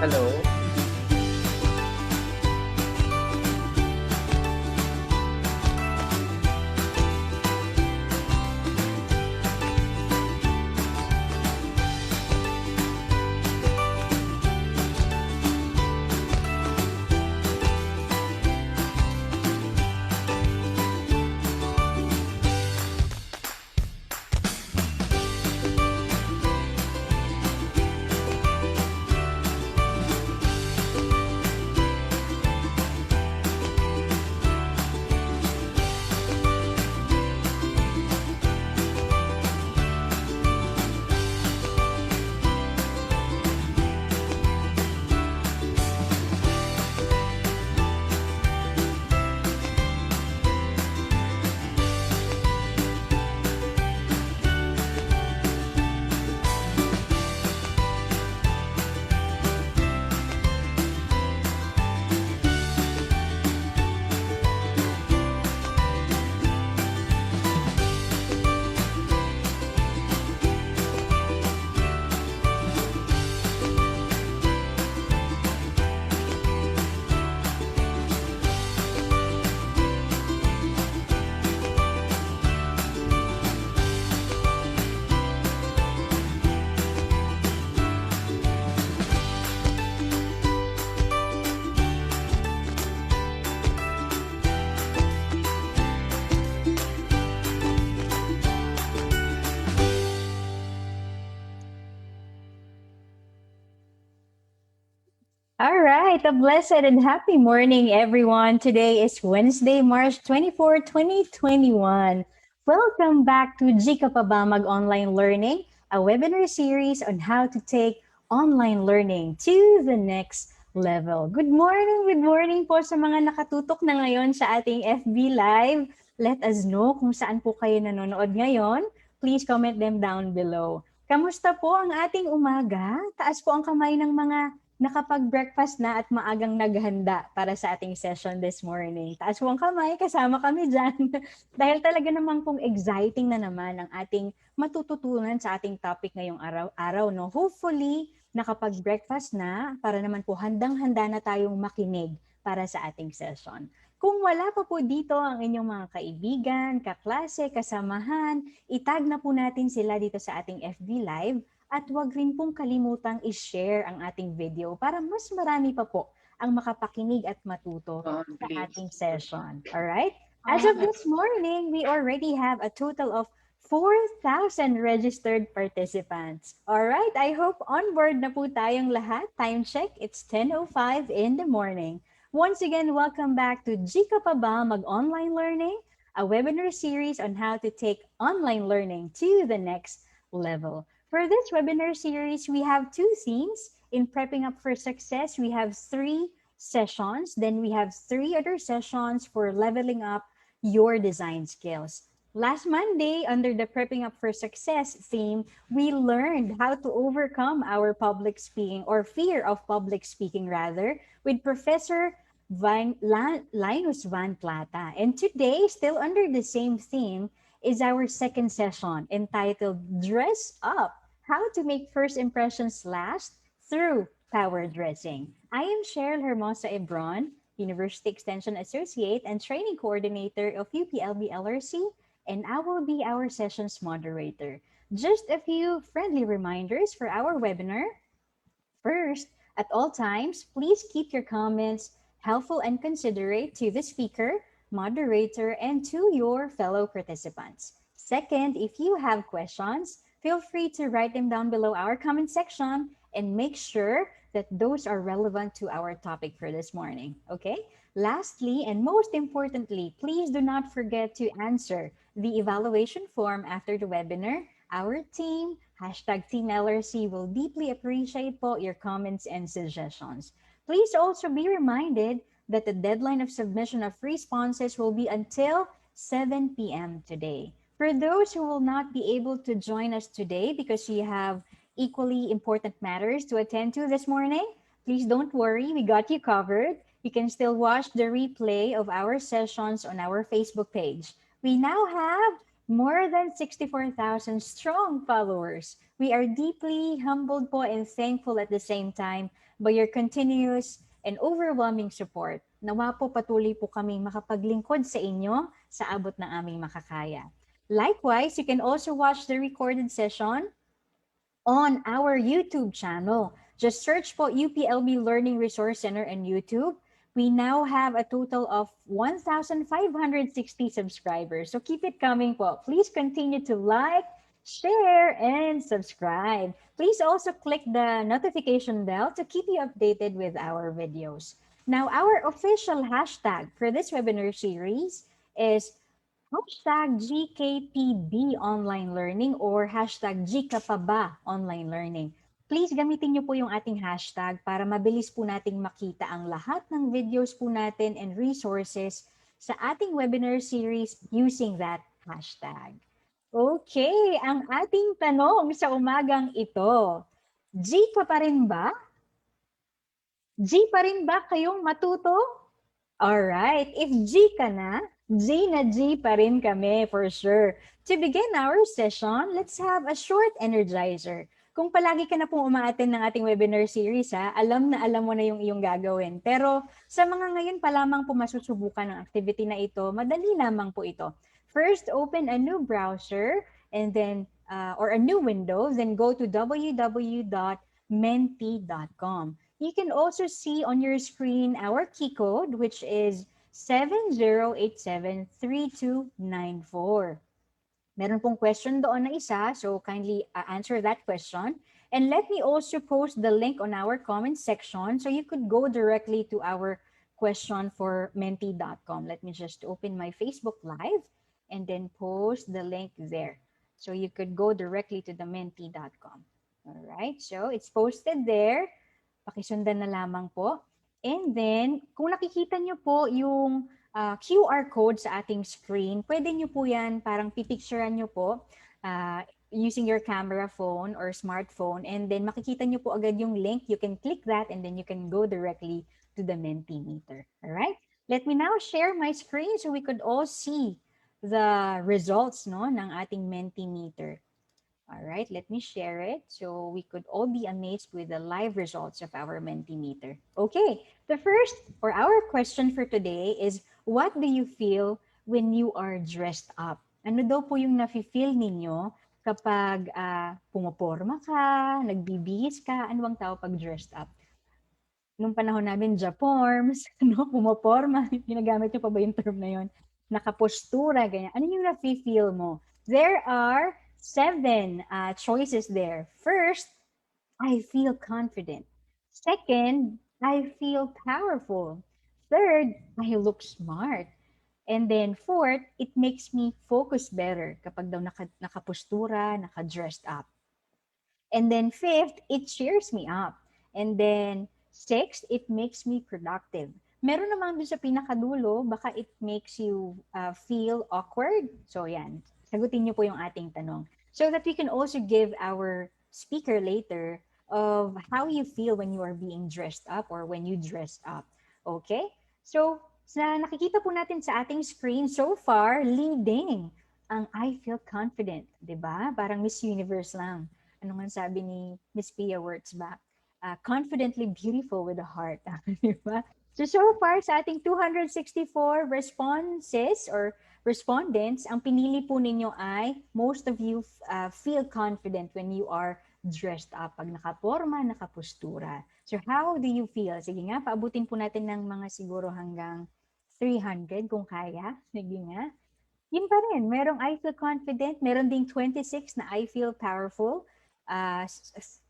Hello. All right, a blessed and happy morning, everyone. Today is Wednesday, March 24, 2021. Welcome back to GKPB Mag-Online Learning, a webinar series on how to take online learning to the next level. Good morning po sa mga nakatutok na ngayon sa ating FB Live. Let us know kung saan po kayo nanonood ngayon. Please comment them down below. Kamusta po ang ating umaga? Taas po ang kamay ng mga nakapag-breakfast na at maagang naghanda para sa ating session this morning. Taas po ang kamay, kasama kami dyan. Dahil talaga naman pong exciting na naman ang ating matututunan sa ating topic ngayong araw. No? Hopefully, nakapag-breakfast na para naman po handang-handa na tayong makinig para sa ating session. Kung wala pa po dito ang inyong mga kaibigan, kaklase, kasamahan, itag na po natin sila dito sa ating FB Live. At huwag rin pong kalimutang i-share ang ating video para mas marami pa po ang makapakinig at matuto sa ating session. Alright? As of this morning, we already have a total of 4,000 registered participants. Alright? I hope on board na po tayong lahat. Time check, it's 10:05 in the morning. Once again, welcome back to GKPB Mag-Online Learning, a webinar series on how to take online learning to the next level. For this webinar series, we have two themes. In Prepping Up for Success, we have 3 sessions. Then we have 3 other sessions for leveling up your design skills. Last Monday, under the Prepping Up for Success theme, we learned how to overcome our public speaking or fear of public speaking rather with Professor Linus Van Plata. And today, still under the same theme, is our second session entitled Dress Up, How to Make First Impressions Last Through Power Dressing. I am Cheryl Hermosa Ebron, University Extension Associate and Training Coordinator of UPLB LRC, and I will be our session's moderator. Just a few friendly reminders for our webinar. First, at all times, please keep your comments helpful and considerate to the speaker, moderator, and to your fellow participants. Second, if you have questions, feel free to write them down below our comment section and make sure that those are relevant to our topic for this morning, okay? Lastly, and most importantly, please do not forget to answer the evaluation form after the webinar. Our team, #Team LRC, will deeply appreciate po your comments and suggestions. Please also be reminded that the deadline of submission of responses will be until 7 p.m. today. For those who will not be able to join us today because you have equally important matters to attend to this morning, please don't worry, we got you covered. You can still watch the replay of our sessions on our Facebook page. We now have More than 64,000 strong followers. We are deeply humbled po and thankful at the same time by your continuous and overwhelming support. Nawa po patuloy po kaming makapaglingkod sa inyo sa abot ng aming makakaya. Likewise, you can also watch the recorded session on our YouTube channel. Just search po UPLB Learning Resource Center on YouTube. We now have a total of 1,560 subscribers. So keep it coming po. Please continue to like, share, and subscribe. Please also click the notification bell to keep you updated with our videos. Now, our official hashtag for this webinar series is hashtag GKPB online learning or hashtag GKPB online learning. Please gamitin niyo po yung ating hashtag para mabilis po nating makita ang lahat ng videos po natin and resources sa ating webinar series using that hashtag. Okay, ang ating tanong sa umagang ito, G ka pa rin ba? G pa rin ba kayong matuto? Alright, if G ka na G pa rin kami for sure. To begin our session, let's have a short energizer. Kung palagi ka na pong umaattend ng ating webinar series, alam na alam mo na yung iyong gagawin. Pero sa mga ngayon pa lamang po masusubukan ng activity na ito, madali lamang po ito. First, open a new browser and then, or a new window, then go to www.menti.com. You can also see on your screen our key code, which is 70873294. Meron pong question doon na isa, so kindly answer that question. And let me also post the link on our comment section so you could go directly to our question for menti.com. Let me just open my Facebook Live and then post the link there. So you could go directly to the menti.com. All right, so it's posted there. Pakisundan na lamang po. And then, kung nakikita nyo po yung QR code sa ating screen, pwede nyo po yan, parang pipicturean nyo po using your camera phone or smartphone. And then, makikita nyo po agad yung link. You can click that and then you can go directly to the Mentimeter. Alright? Let me now share my screen so we could all see the results no, ng ating Mentimeter. All right, let me share it so we could all be amazed with the live results of our Mentimeter. Okay, the first or our question for today is, what do you feel when you are dressed up? Ano daw po yung nafe-feel ninyo kapag pumaporma ka, nagbibihis ka, ano bang tawag pag dressed up? Nung panahon namin, Japorms, no, pumaporma, ginagamit nyo pa ba yung term na yun? Nakapostura, ganyan. Ano yung nafe-feel mo? There are 7 choices there. First, I feel confident. Second, I feel powerful. Third, I look smart. And then fourth, it makes me focus better kapag daw nakapostura, naka-dressed up. And then fifth, it cheers me up. And then sixth, it makes me productive. Meron naman doon sa pinakadulo, baka it makes you feel awkward. So yan, sagutin niyo po yung ating tanong. So that we can also give our speaker later of how you feel when you are being dressed up or when you dress up. Okay? So, sa nakikita po natin sa ating screen, so far, leading ang I feel confident. 'Di ba? Parang Miss Universe lang. Ano nga sabi ni Miss Pia Wurtzbach? Confidently beautiful with a heart. Di ba? So far sa ating 264 responses or respondents, ang pinili po ninyo ay most of you feel confident when you are dressed up. Pag nakaporma, nakapostura. So how do you feel? Sige nga, paabutin po natin ng mga siguro hanggang 300 kung kaya. Sige nga. Yun pa rin. Merong I feel confident. Meron ding 26 na I feel powerful.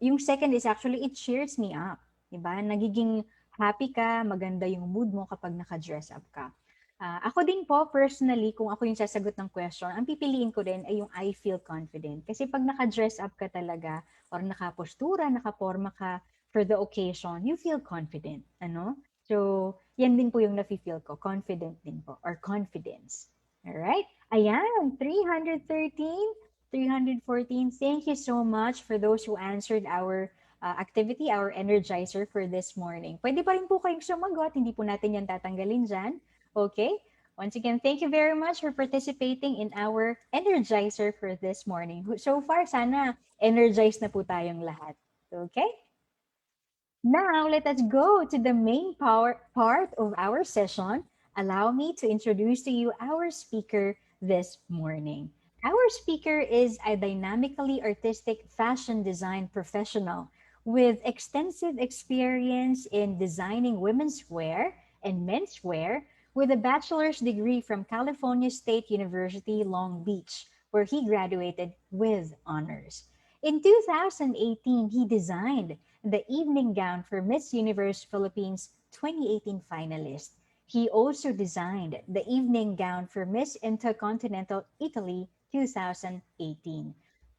Yung second is actually, it cheers me up. Diba? Nagiging happy ka, maganda yung mood mo kapag naka-dress up ka. Ako din po, personally, kung ako yung sasagot ng question, ang pipiliin ko din ay yung I feel confident. Kasi pag naka-dress up ka talaga, or nakapostura, nakaporma ka for the occasion, you feel confident. Ano? So, yan din po yung nafe-feel ko. Confident din po, or confidence. Alright? Ayan, 313, 314. Thank you so much for those who answered our activity, our energizer for this morning. Pwede pa rin po kayong sumagot, hindi po natin yan tatanggalin dyan. Okay? Once again, thank you very much for participating in our Energizer for this morning. So far, sana energized na po tayong lahat. Okay? Now, let us go to the main part of our session. Allow me to introduce to you our speaker this morning. Our speaker is a dynamically artistic fashion design professional with extensive experience in designing women's wear and menswear with a bachelor's degree from California State University, Long Beach, where he graduated with honors. In 2018, he designed the evening gown for Miss Universe Philippines 2018 finalist. He also designed the evening gown for Miss Intercontinental Italy 2018.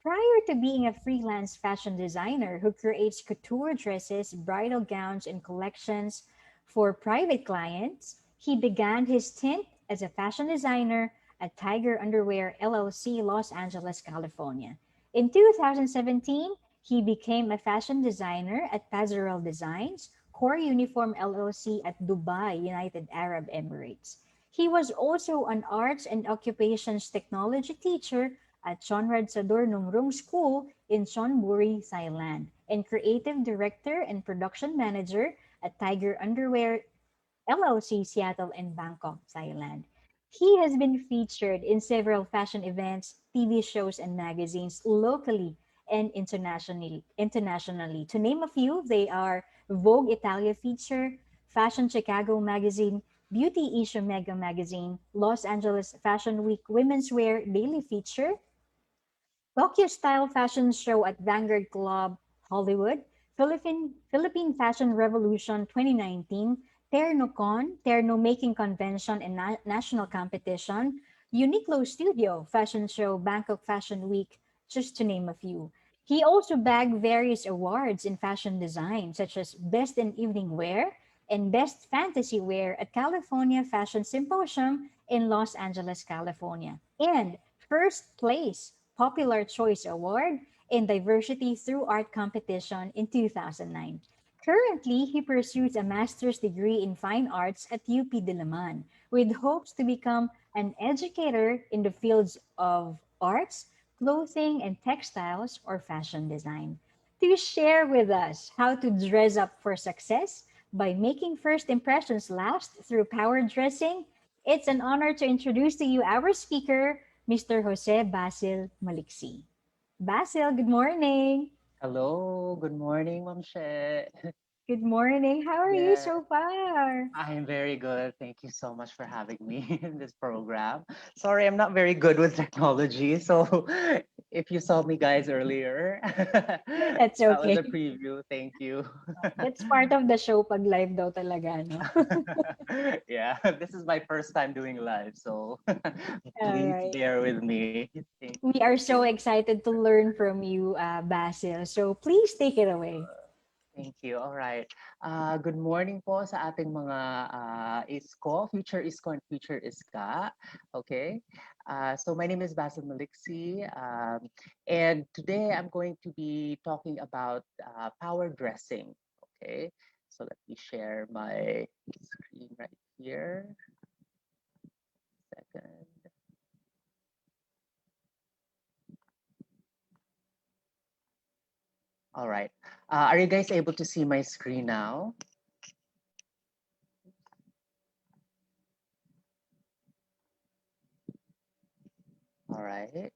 Prior to being a freelance fashion designer who creates couture dresses, bridal gowns, and collections for private clients, he began his stint as a fashion designer at Tiger Underwear LLC, Los Angeles, California. In 2017, he became a fashion designer at Pazarel Designs, Core Uniform LLC at Dubai, United Arab Emirates. He was also an arts and occupations technology teacher at Conrad Sador School in Chonburi, Thailand, and creative director and production manager at Tiger Underwear LLC, Seattle, and Bangkok, Thailand. He has been featured in several fashion events, TV shows, and magazines locally and internationally. To name a few, they are Vogue Italia feature, Fashion Chicago magazine, Beauty Issue Mega magazine, Los Angeles Fashion Week Women's Wear daily feature, Tokyo Style Fashion Show at Vanguard Club, Hollywood, Philippine Fashion Revolution 2019, TernoCon, Terno Making Convention and National Competition, Uniqlo Studio Fashion Show, Bangkok Fashion Week, just to name a few. He also bagged various awards in fashion design, such as Best in Evening Wear and Best Fantasy Wear at California Fashion Symposium in Los Angeles, California, and first place Popular Choice Award in Diversity Through Art competition in 2009. Currently, he pursues a master's degree in fine arts at UP Diliman with hopes to become an educator in the fields of arts, clothing and textiles, or fashion design. To share with us how to dress up for success by making first impressions last through power dressing, it's an honor to introduce to you our speaker, Mr. Jose Basil Maliksi. Basil, good morning. Hello, good morning, Ma'am She. Good morning. How are you Yeah, so far? I'm very good. Thank you so much for having me in this program. Sorry, I'm not very good with technology. So if you saw me guys earlier, That's that was a okay. preview. Thank you. That's part of the show pag live daw talaga, no? Yeah, this is my first time doing live, so All please right. bear with me. We are so excited to learn from you, Basil. So please take it away. Thank you. All right. Good morning po sa ating mga ISCO, Future ISCO and Future ISCA. Okay. So my name is Basil Maliksi. And today I'm going to be talking about power dressing. Okay. So let me share my screen right here. Second. All right. Are you guys able to see my screen now? All right.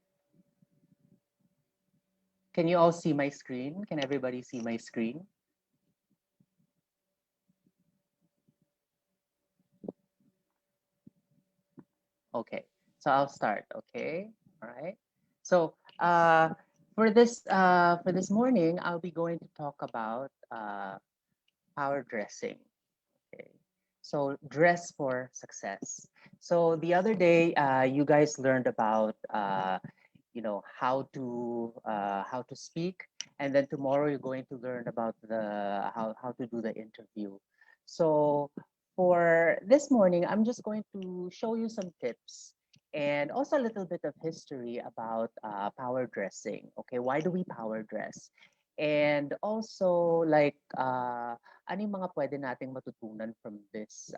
Can you all see my screen? Can everybody see my screen? Okay, so I'll start. Okay, all right. So for this morning, I'll be going to talk about power dressing. Okay, so dress for success. So the other day, you guys learned about how to speak, and then tomorrow you're going to learn about the how to do the interview. So for this morning, I'm just going to show you some tips and also a little bit of history about power dressing. Okay, why do we power dress? And also like ano yung mga pwede nating matutunan from this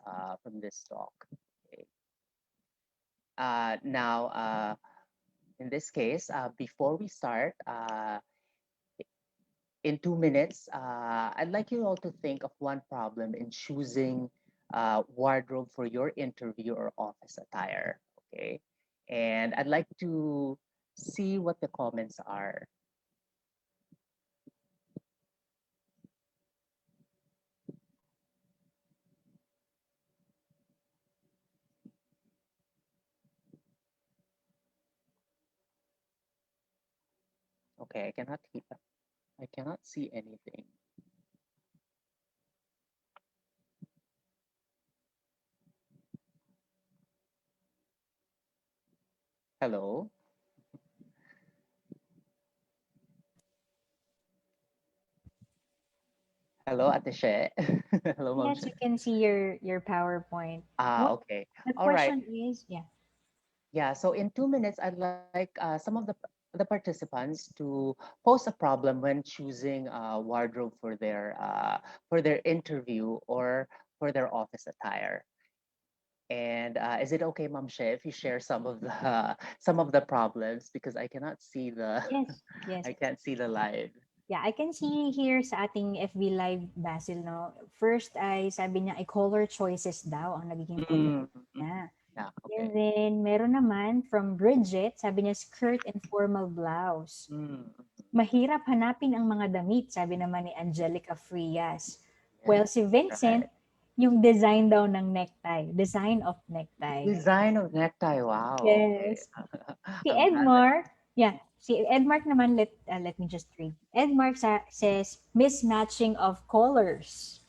talk. Okay. Now, in this case, before we start, in 2 minutes, I'd like you all to think of one problem in choosing wardrobe for your interview or office attire. Okay. And I'd like to see what the comments are. Okay, I cannot see anything. Hello. Hello, Ate She. Hello, Ma'am Yes, She. you can see your PowerPoint. Well, Okay. the All right. question is, yeah. Yeah, so in 2 minutes, I'd like some of the participants to post a problem when choosing wardrobe for their interview or for their office attire. And is it okay, Ma'am She, if you share some of the some of the problems because I cannot see the Yes, yes. I can't see the live. Yeah, I can see here sa ating FB Live, Basil, no? First ay sabi niya ay color choices daw ang nagiging problema Mm, mm, niya. yeah, And okay. then, meron naman from Bridget, sabi niya skirt and formal blouse. Mm, Mahirap hanapin ang mga damit, sabi naman ni Angelica Frias. Well, yes, si Vincent, right. yung design daw ng necktie, design of necktie. Design of necktie. Wow. Okay. Yes. Si I'm glad that. Edmar, yeah, si Edmark naman, let me just read. Edmark says, mismatching of colors.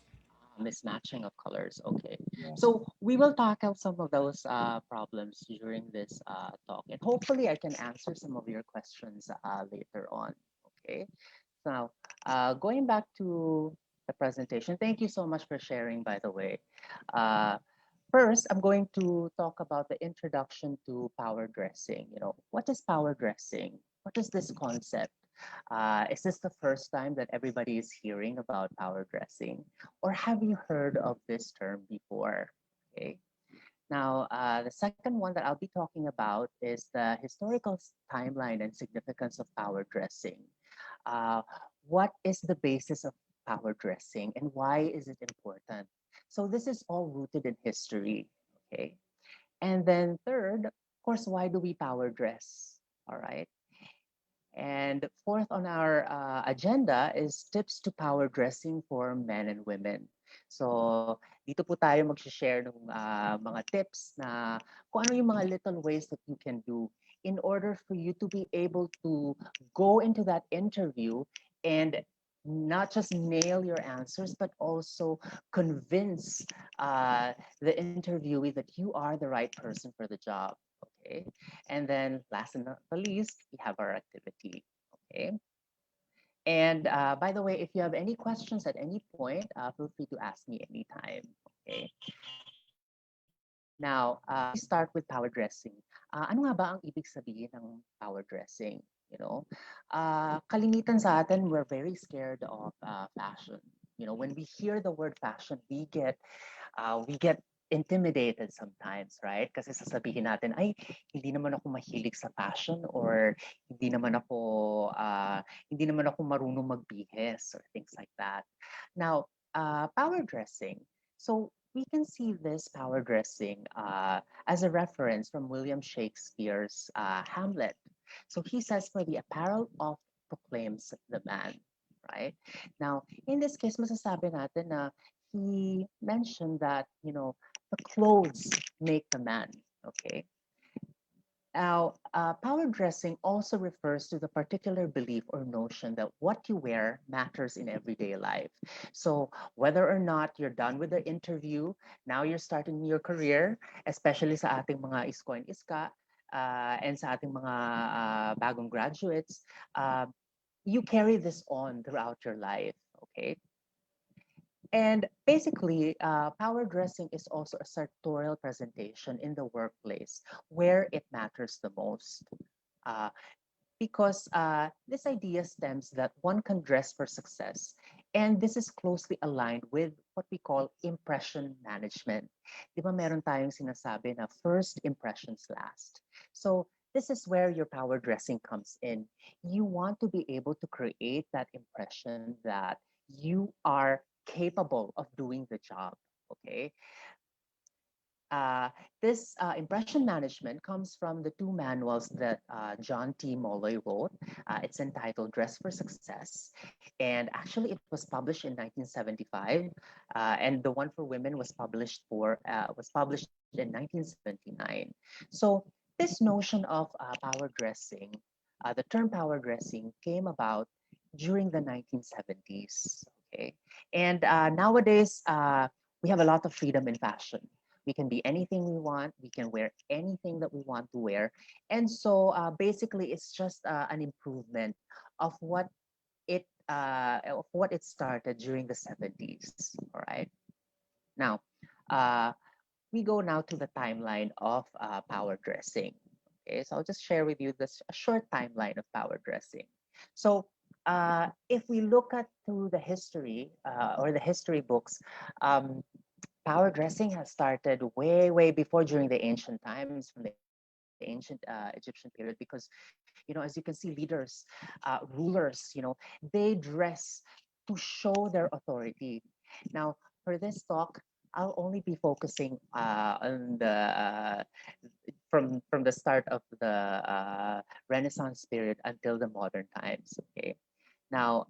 Mismatching of colors. Okay. Yes. So we will tackle some of those problems during this talk, and hopefully I can answer some of your questions later on. Okay. So now, going back to the presentation, thank you so much for sharing, by the way. Uh, First, I'm going to talk about the introduction to power dressing. You know, what is power dressing? What is this concept? Is this the first time that everybody is hearing about power dressing? Or have you heard of this term before? Okay. Now, the second one that I'll be talking about is the historical timeline and significance of power dressing. Uh, what is the basis of power dressing and why is it important? So this is all rooted in history, okay? And then third, of course, why do we power dress? All right. And fourth on our agenda is tips to power dressing for men and women. So dito po tayo mag-share ng mga tips na kung ano yung mga little ways that you can do in order for you to be able to go into that interview and not just nail your answers, but also convince the interviewee that you are the right person for the job. Okay. And then last and not the least, we have our activity. Okay. And by the way, if you have any questions at any point, feel free to ask me anytime. Okay. Now, let me start with power dressing. Ano nga ba ang ibig sabihin ng power dressing? You know, kalimitan sa atin, we're very scared of fashion. You know, when we hear the word fashion, we get intimidated sometimes, right? Kasi sasabihin natin, ay, hindi naman ako mahilig sa fashion or hindi naman ako marunong magbihis or things like that. Now, power dressing. So we can see this power dressing as a reference from William Shakespeare's Hamlet. So he says, for the apparel oft proclaims the man, right? Now, in this case, masasabi natin na he mentioned that, you know, the clothes make the man, okay? Now, power dressing also refers to the particular belief or notion that what you wear matters in everyday life. So, whether or not you're done with the interview, now you're starting your career, especially sa ating mga isko and iska, and sa ating mga bagong graduates, you carry this on throughout your life, okay? And basically, power dressing is also a sartorial presentation in the workplace where it matters the most. Uh, because this idea stems that one can dress for success And this is closely aligned with what we call impression management. Di ba meron tayong sinasabi na first impressions last. So this is where your power dressing comes in. You want to be able to create that impression that you are capable of doing the job. Okay. Uh, this impression management comes from the two manuals that John T. Molloy wrote. It's entitled Dress for Success. And actually, it was published in 1975. And the one for women was published in 1979. So this notion of power dressing, the term power dressing came about during the 1970s. Okay. And nowadays, we have a lot of freedom in fashion. We can be anything we want. We can wear anything that we want to wear. And so basically, it's just an improvement of what it started during the 70s. All right. Now, uh, we go now to the timeline of power dressing. Okay, so I'll just share with you this a short timeline of power dressing. So if we look at through the history or the history books, um, power dressing has started way, way before during the ancient times, from the ancient Egyptian period, because as you can see, leaders, rulers, they dress to show their authority. Now, for this talk, I'll only be focusing on the from the start of the Renaissance period until the modern times. Okay. Now,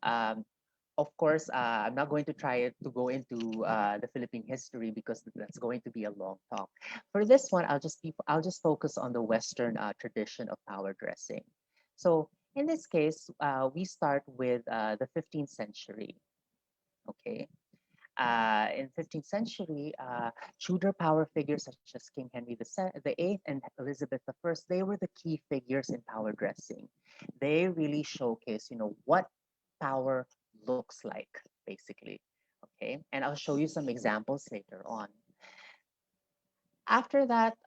of course, I'm not going to try to go into the Philippine history because that's going to be a long talk. For this one, I'll just focus on the Western tradition of power dressing. So in this case, we start with the 15th century. Okay. In 15th century, Tudor power figures such as King Henry the VIII and Elizabeth the First, they were the key figures in power dressing. They really showcase, what power looks like, basically. Okay, and I'll show you some examples later on. After that,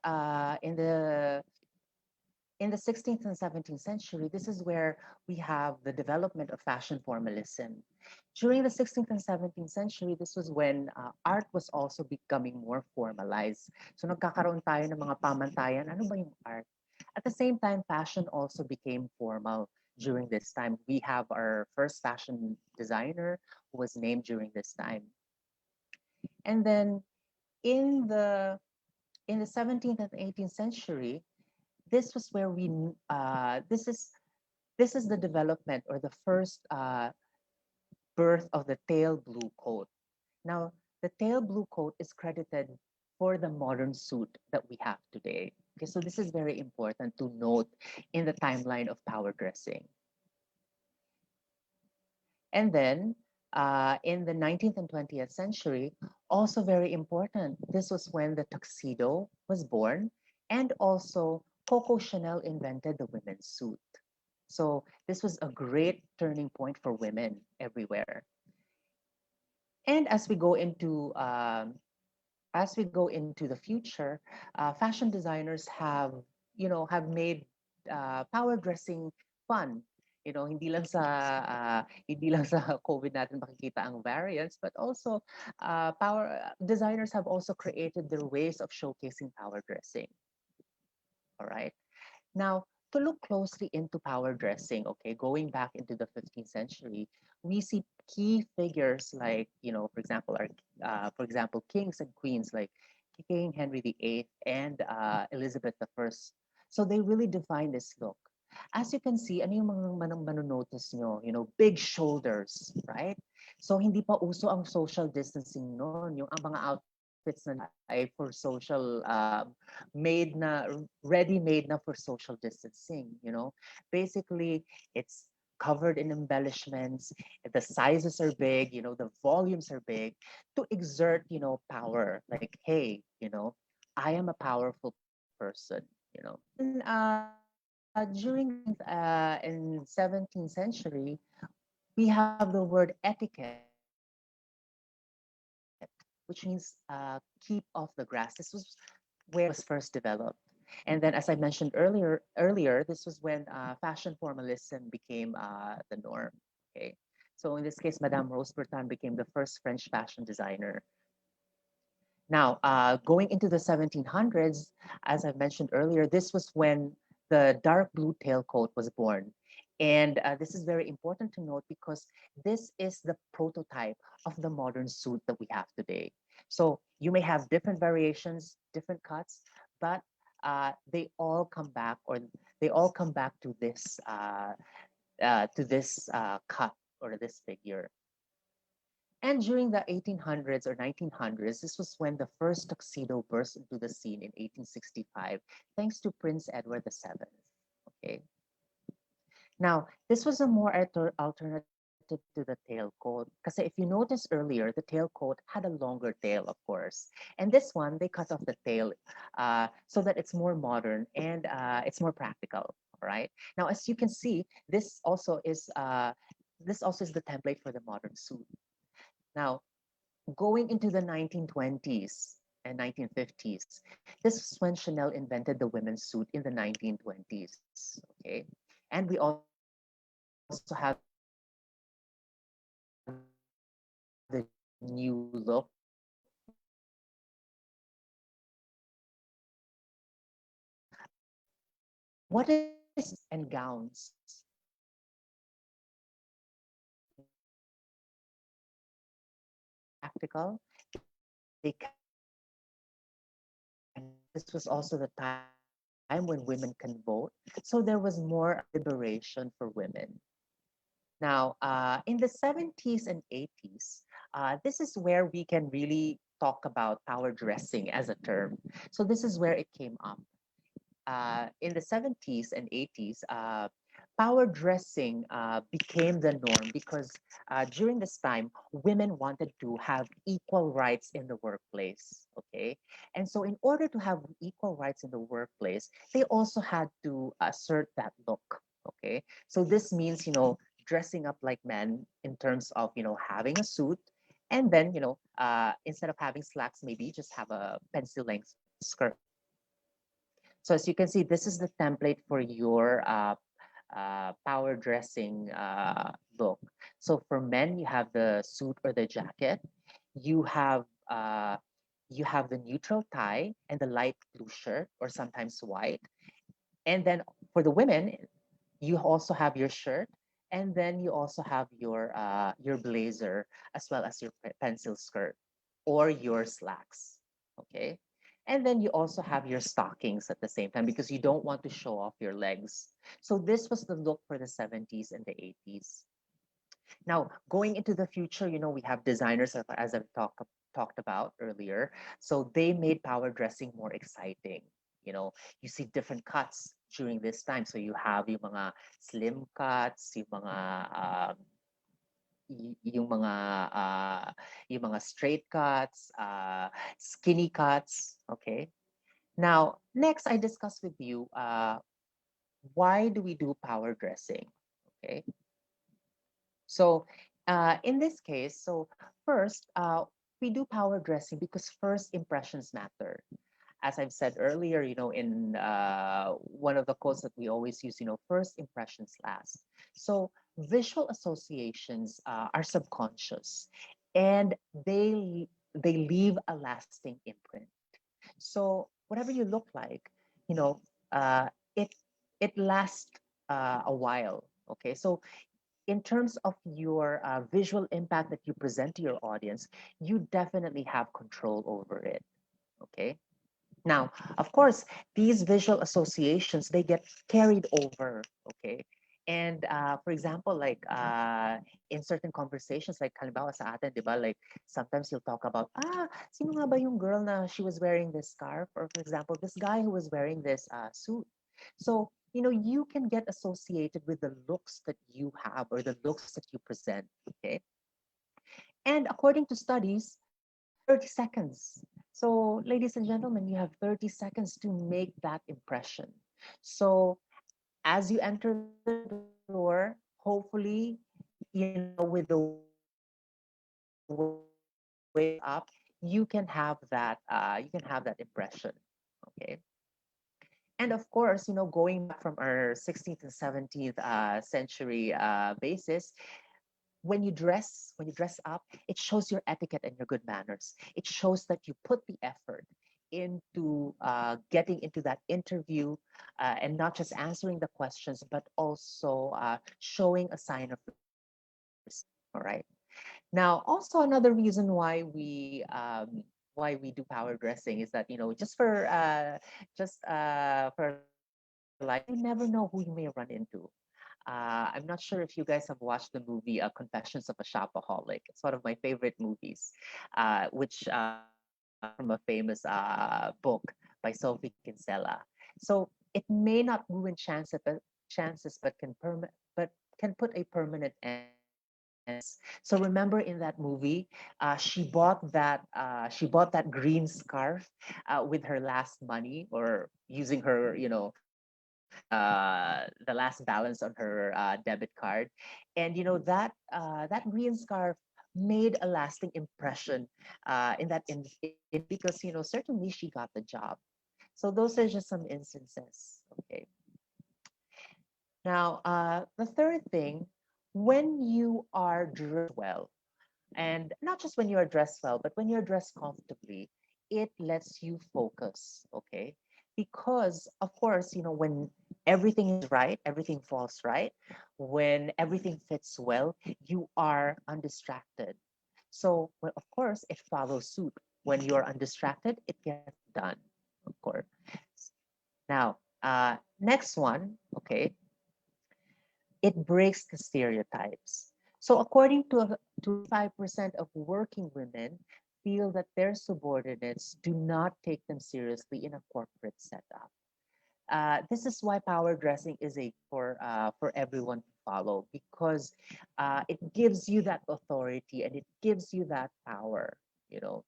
in the 16th and 17th century, this is where we have the development of fashion formalism. During the 16th and 17th century, this was when art was also becoming more formalized. So nagkakaroon tayo ng mga pamantayan, ano ba yung art? At the same time, fashion also became formal during this time. We have our first fashion designer who was named during this time. And then in the 17th and 18th century, this was where this is the development or the first birth of the tail blue coat. Now, the tail blue coat is credited for the modern suit that we have today. Okay, so this is very important to note in the timeline of power dressing. And then in the 19th and 20th century, also very important, this was when the tuxedo was born, and also Coco Chanel invented the women's suit. So this was a great turning point for women everywhere. And as we go into the future, fashion designers have made power dressing fun. Hindi lang sa COVID natin makikita ang variants, but also power designers have also created their ways of showcasing power dressing. All right. Now, to look closely into power dressing, okay, going back into the 15th century, we see key figures like, for example, kings and queens like King Henry VIII and Elizabeth the First. So they really define this look. As you can see, ano yung mga manonotice nyo? Big shoulders, right? So hindi pa uso ang social distancing noon. Yung ang mga outfits na ay for social, ready-made na for social distancing, Basically, it's covered in embellishments, the sizes are big, the volumes are big to exert, power. Like, hey, I am a powerful person, And during in 17th century, we have the word etiquette, which means keep off the grass. This was where fashion was first developed. And then, as I mentioned earlier, this was when fashion formalism became the norm. Okay, So in this case, Madame Rose Bertin became the first French fashion designer. Now, going into the 1700s, as I mentioned earlier, this was when the dark blue tailcoat was born. And this is very important to note because this is the prototype of the modern suit that we have today. So you may have different variations, different cuts, but they all come back to this cut or this figure. And during the 1800s or 1900s, this was when the first tuxedo burst into the scene in 1865, thanks to Prince Edward VII. Okay. Now, this was a more alternative to the tailcoat. Because if you notice earlier, the tailcoat had a longer tail, of course. And this one, they cut off the tail so that it's more modern and it's more practical. All right. Now, as you can see, this also is the template for the modern suit. Now, going into the 1920s and 1950s, this was when Chanel invented the women's suit in the 1920s. Okay. And we also have the new look in the 1950s. What is and gowns? Practical. They can this was also the time when women can vote. So there was more liberation for women. Now, in the 70s and 80s, this is where we can really talk about power dressing as a term. So this is where it came up. In the 70s and 80s, power dressing became the norm because during this time, women wanted to have equal rights in the workplace. Okay. And so, in order to have equal rights in the workplace, they also had to assert that look. Okay. So, this means, dressing up like men in terms of, having a suit. And then, instead of having slacks, maybe just have a pencil length skirt. So as you can see, this is the template for your power dressing look. So for men, you have the suit or the jacket. You have uh, you have the neutral tie and the light blue shirt, or sometimes white. And then for the women, you also have your shirt, and then you also have your blazer as well as your pencil skirt or your slacks. Okay. And then you also have your stockings at the same time because you don't want to show off your legs. So this was the look for the 70s and the 80s. Now, going into the future, we have designers as I've talked about earlier. So they made power dressing more exciting. You know, you see different cuts during this time. So you have yung mga slim cuts, yung mga yung mga straight cuts, skinny cuts. Okay. Now, next I discuss with you why do we do power dressing? Okay. So in this case, so first, we do power dressing because first impressions matter. As I've said earlier, in one of the quotes that we always use, first impressions last. So visual associations are subconscious, and they leave a lasting imprint. So whatever you look like, you know, it lasts a while. Okay, so in terms of your visual impact that you present to your audience, you definitely have control over it. Okay. Now, of course, these visual associations they get carried over. Okay. And for example, like in certain conversations, like halimbawa sa atin, di ba? Like sometimes you'll talk about, sino nga ba yung girl na she was wearing this scarf? Or for example, this guy who was wearing this suit. So, you can get associated with the looks that you have or the looks that you present. Okay. And according to studies, 30 seconds. So, ladies and gentlemen, you have 30 seconds to make that impression. So, as you enter the door, hopefully, with the way you dress up, you can have that impression. Okay. And of course, going back from our 16th and 17th century basis, when you dress up, it shows your etiquette and your good manners. It shows that you put the effort into getting into that interview, and not just answering the questions, but also showing a sign of respect. All right. Now, also another reason why we do power dressing is that, for a light moment, you never know who you may run into. I'm not sure if you guys have watched the movie Confessions of a Shopaholic. It's one of my favorite movies, which based from a famous book by Sophie Kinsella. So it may not ruin chances, but can put a permanent end to chances. So remember in that movie, she bought that green scarf with her last money, or using her, the last balance on her debit card, and that green scarf made a lasting impression in because certainly she got the job. So those are just some instances. Okay. Now, the third thing, when you are dressed well, and not just when you are dressed well, but when you're dressed comfortably, it lets you focus. Okay. Because, of course, when everything is right, everything falls right. When everything fits well, you are undistracted. So, well, of course, it follows suit. When you're undistracted, it gets done, of course. Now, next one, okay, it breaks the stereotypes. So according to 25% of working women feel that their subordinates do not take them seriously in a corporate setup. This is why power dressing is for everyone to follow, because it gives you that authority and it gives you that power. You know,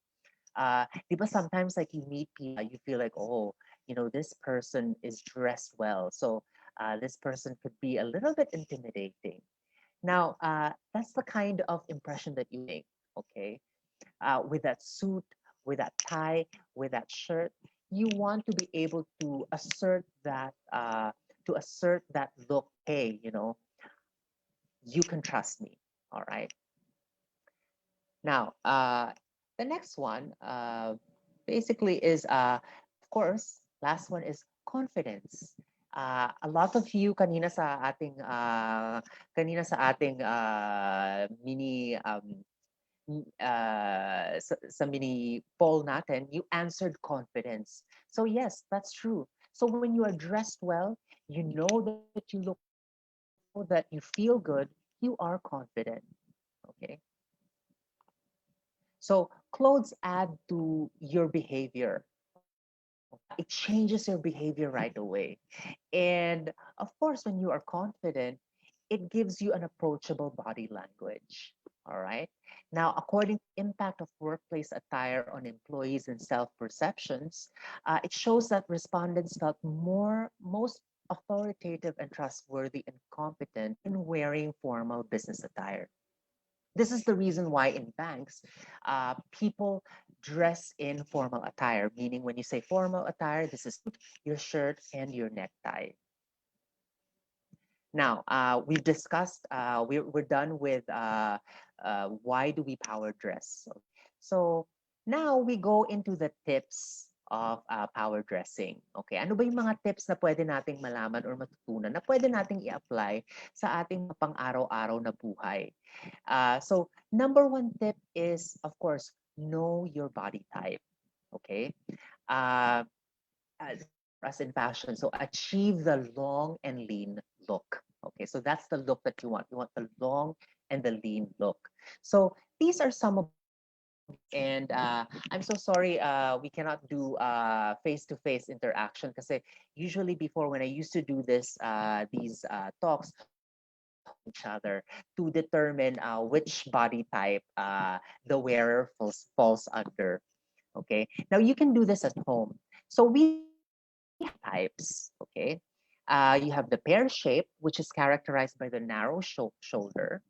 di ba sometimes like you meet people, you feel like, oh, this person is dressed well, so this person could be a little bit intimidating. Now, that's the kind of impression that you make, okay? With that suit, with that tie, with that shirt, you want to be able to assert that look. Hey, you can trust me. All right. Now, the next one basically is, of course, last one is confidence. A lot of you kanina sa ating mini sa mini poll natin, you answered confidence. So yes, that's true. So when you are dressed well, you know that you look good, you know that you feel good, you are confident. Okay. So clothes add to your behavior. It changes your behavior right away. And of course, when you are confident, it gives you an approachable body language. All right. Now, according to impact of workplace attire on employees and self-perceptions, it shows that respondents felt most authoritative and trustworthy and competent in wearing formal business attire. This is the reason why in banks, people dress in formal attire, meaning when you say formal attire, this is your shirt and your necktie. Now, we've discussed, we're done with why do we power dress. So now we go into the tips of power dressing. Okay, ano ba yung mga tips na pwede nating malaman or matutunan na pwede nating i-apply sa ating mga pang-araw-araw na buhay? So number one tip is, of course, know your body type. Okay. Uh, as in fashion, so achieve the long and lean look. Okay, so that's the look that you want. You want the long and the lean look. So these are some of the tips, and I'm so sorry we cannot do face-to-face interaction because usually before when I used to do these talks, we have to talk to each other to determine which body type the wearer falls under. Okay, now you can do this at home. So we have types. Okay, you have the pear shape, which is characterized by the narrow shoulder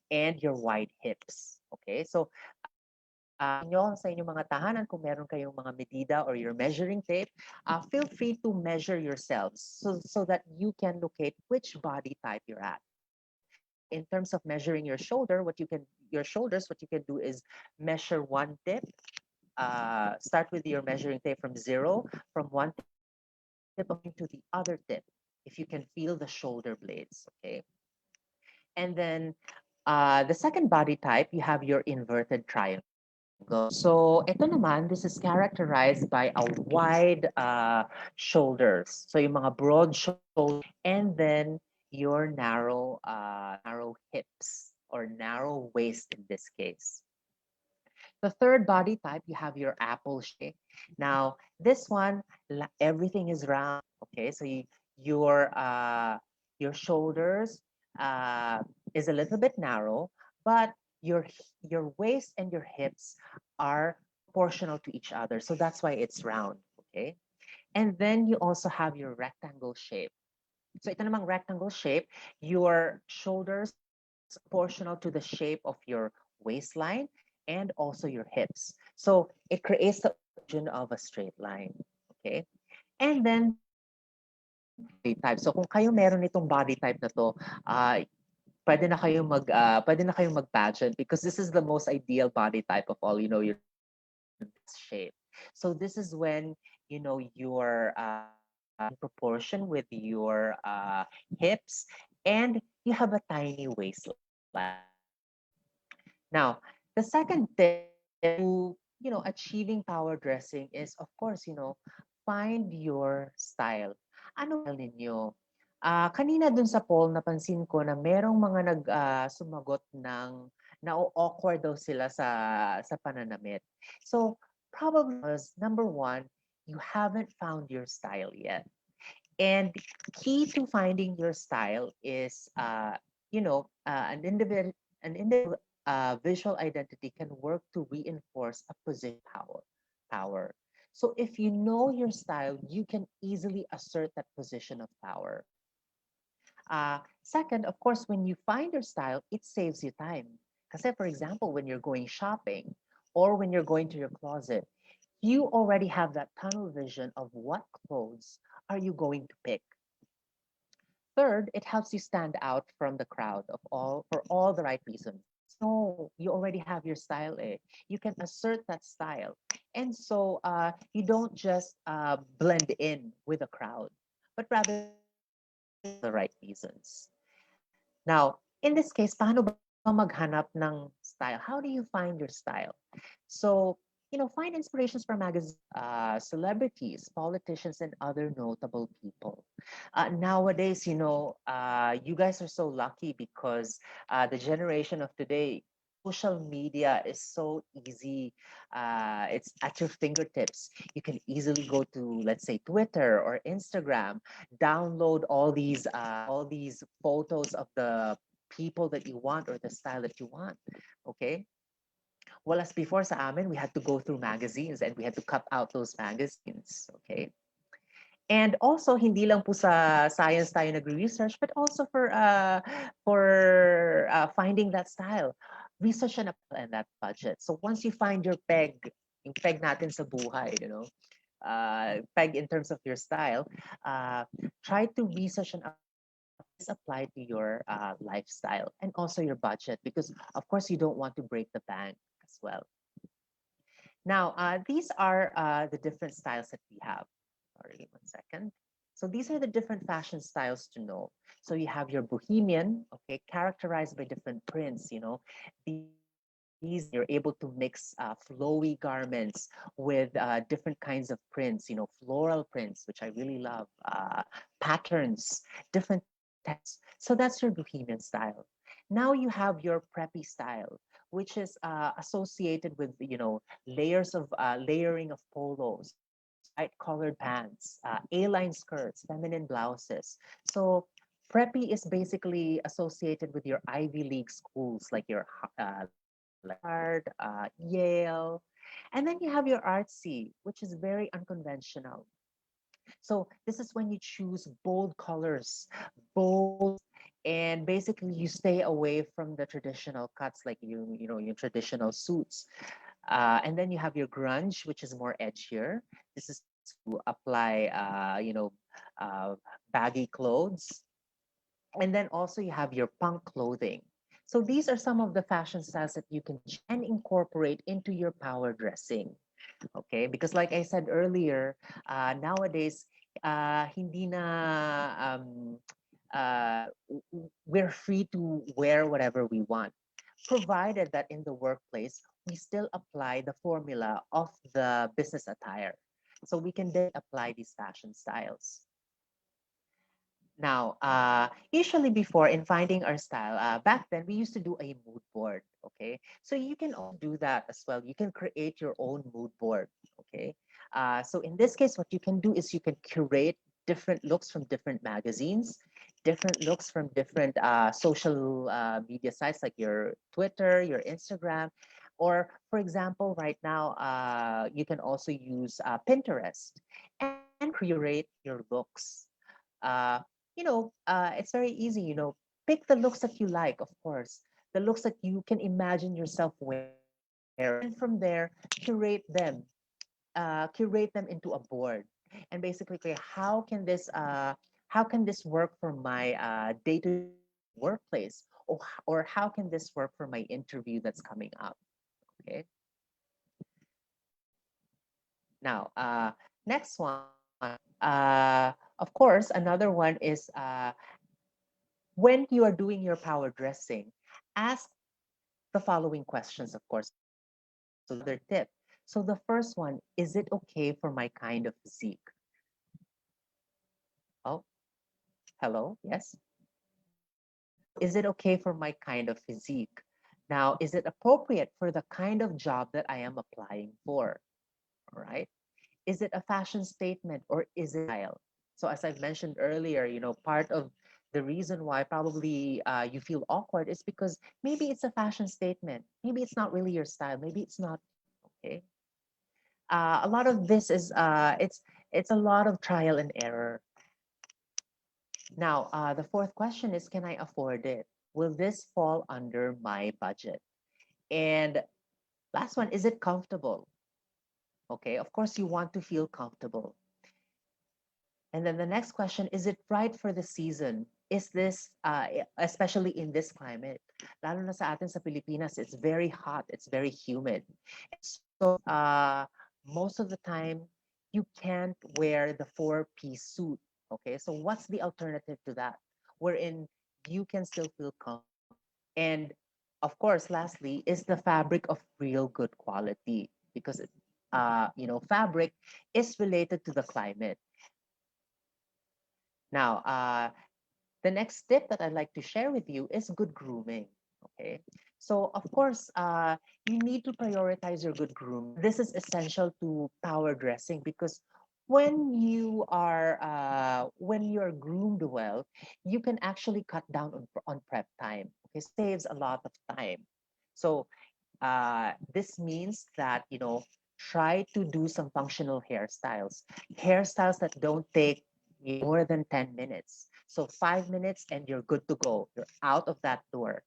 and your wide hips. Okay, so inyo sa inyong mga tahanan, kung meron kayong mga medida or your measuring tape, feel free to measure yourselves so that you can locate which body type you're at. in terms of measuring your your shoulders, what you can do is measure one tip. Start with your measuring tape from zero, from one tip of your shoulder going to the other tip, if you can feel the shoulder blades, okay? And then the second body type, you have your inverted triangle. So ito naman, this is characterized by a wide shoulders. So yung mga broad shoulders, and then your narrow hips or narrow waist in this case. The third body type, you have your apple shape. Now, this one, everything is round. Okay, so your shoulders uh, is a little bit narrow, but your waist and your hips are proportional to each other. So that's why it's round. Okay, and then you also have your rectangle shape. So ito namang rectangle shape, your shoulders proportional to the shape of your waistline and also your hips. So it creates the illusion of a straight line. Okay? And then body type. So kung kayo meron itong body type na to, pwede na kayong mag-pageant because this is the most ideal body type of all, your shape. So this is when you're in proportion with your hips and you have a tiny waistline. Now, the second tip to achieving power dressing is, of course, find your style. Ano style ninyo? Kanina dun sa poll, napansin ko na merong mga sumagot ng na-awkward daw sila sa pananamit. So, probably because, number one, you haven't found your style yet. And key to finding your style is, an individual visual identity can work to reinforce a position power. So if you know your style, you can easily assert that position of power. Second, of course, when you find your style, it saves you time. Because, for example, when you're going shopping or when you're going to your closet, you already have that tunnel vision of what clothes are you going to pick. Third, it helps you stand out from the crowd for all the right reasons. No, you already have your style. You can assert that style, and so you don't just blend in with the crowd, but rather the right reasons. Now, in this case, paano ba maghanap ng style? How do you find your style? So, find inspirations from magazines, celebrities, politicians, and other notable people. Nowadays, you guys are so lucky because the generation of today, social media is so easy. It's at your fingertips. You can easily go to, let's say, Twitter or Instagram, download all these photos of the people that you want or the style that you want. Okay. Well, as before sa amin, we had to go through magazines and we had to cut out those magazines. Okay. And also, hindi lang po sa science tayo nagre-research, but also for finding that style. Research and that budget. So once you find your peg, yung peg natin sa buhay, peg in terms of your style, try to research and apply to your lifestyle and also your budget because, of course, you don't want to break the bank as well. Now, these are the different styles that we have. Sorry, 1 second. So these are the different fashion styles to know. So you have your bohemian, okay, characterized by different prints. These you're able to mix flowy garments with different kinds of prints. Floral prints, which I really love, patterns, different texts. So that's your bohemian style. Now you have your preppy style, which is associated with layering of polos, bright colored pants, A-line skirts, feminine blouses. So preppy is basically associated with your Ivy League schools like your Harvard, Yale. And then you have your artsy, which is very unconventional. So this is when you choose bold colors, bold, and basically you stay away from the traditional cuts like your traditional suits. And then you have your grunge, which is more edgier. This is to apply, baggy clothes. And then also you have your punk clothing. So these are some of the fashion styles that you can incorporate into your power dressing. Okay, because like I said earlier, nowadays hindi na we're free to wear whatever we want, provided that in the workplace we still apply the formula of the business attire. So we can then apply these fashion styles. Now, usually before in finding our style, back then we used to do a mood board. Okay, so you can also do that as well. You can create your own mood board. Okay, so in this case, what you can do is you can curate different looks from different magazines, different looks from different social media sites like your Twitter, your Instagram, or for example, right now, you can also use Pinterest and curate your looks. Uh, it's very easy, pick the looks that you like, of course, the looks that you can imagine yourself wearing. And then from there, curate them into a board. And basically, okay, how can this work for my day-to-day workplace? Or how can this work for my interview that's coming up? Okay. Now, next one, of course, another one is when you are doing your power dressing, ask the following questions, of course. So another tip. So the first one, is it okay for my kind of physique? Oh, hello, yes. So is it okay for my kind of physique? Now, is it appropriate for the kind of job that I am applying for? All right. Is it a fashion statement or is it style? So as I've mentioned earlier, part of the reason why probably you feel awkward is because maybe it's a fashion statement. Maybe it's not really your style. Maybe it's not. Okay. A lot of this is it's a lot of trial and error. Now, the fourth question is, can I afford it? Will this fall under my budget? And last one, is it comfortable? Okay, of course you want to feel comfortable. And then the next question, is it right for the season? Is this, especially in this climate, lalo na sa atin sa Pilipinas, it's very hot, it's very humid. And so most of the time, you can't wear the four-piece suit, okay? So what's the alternative to that? Wherein you can still feel comfortable. And of course, lastly, is the fabric of real good quality? Because, fabric is related to the climate. Now, the next tip that I'd like to share with you is good grooming. Okay. So, of course, you need to prioritize your good grooming. This is essential to power dressing because when you are groomed well, you can actually cut down on prep time. Okay, saves a lot of time. So this means that try to do some functional hairstyles that don't take more than 10 minutes. So 5 minutes and you're good to go, you're out of that door.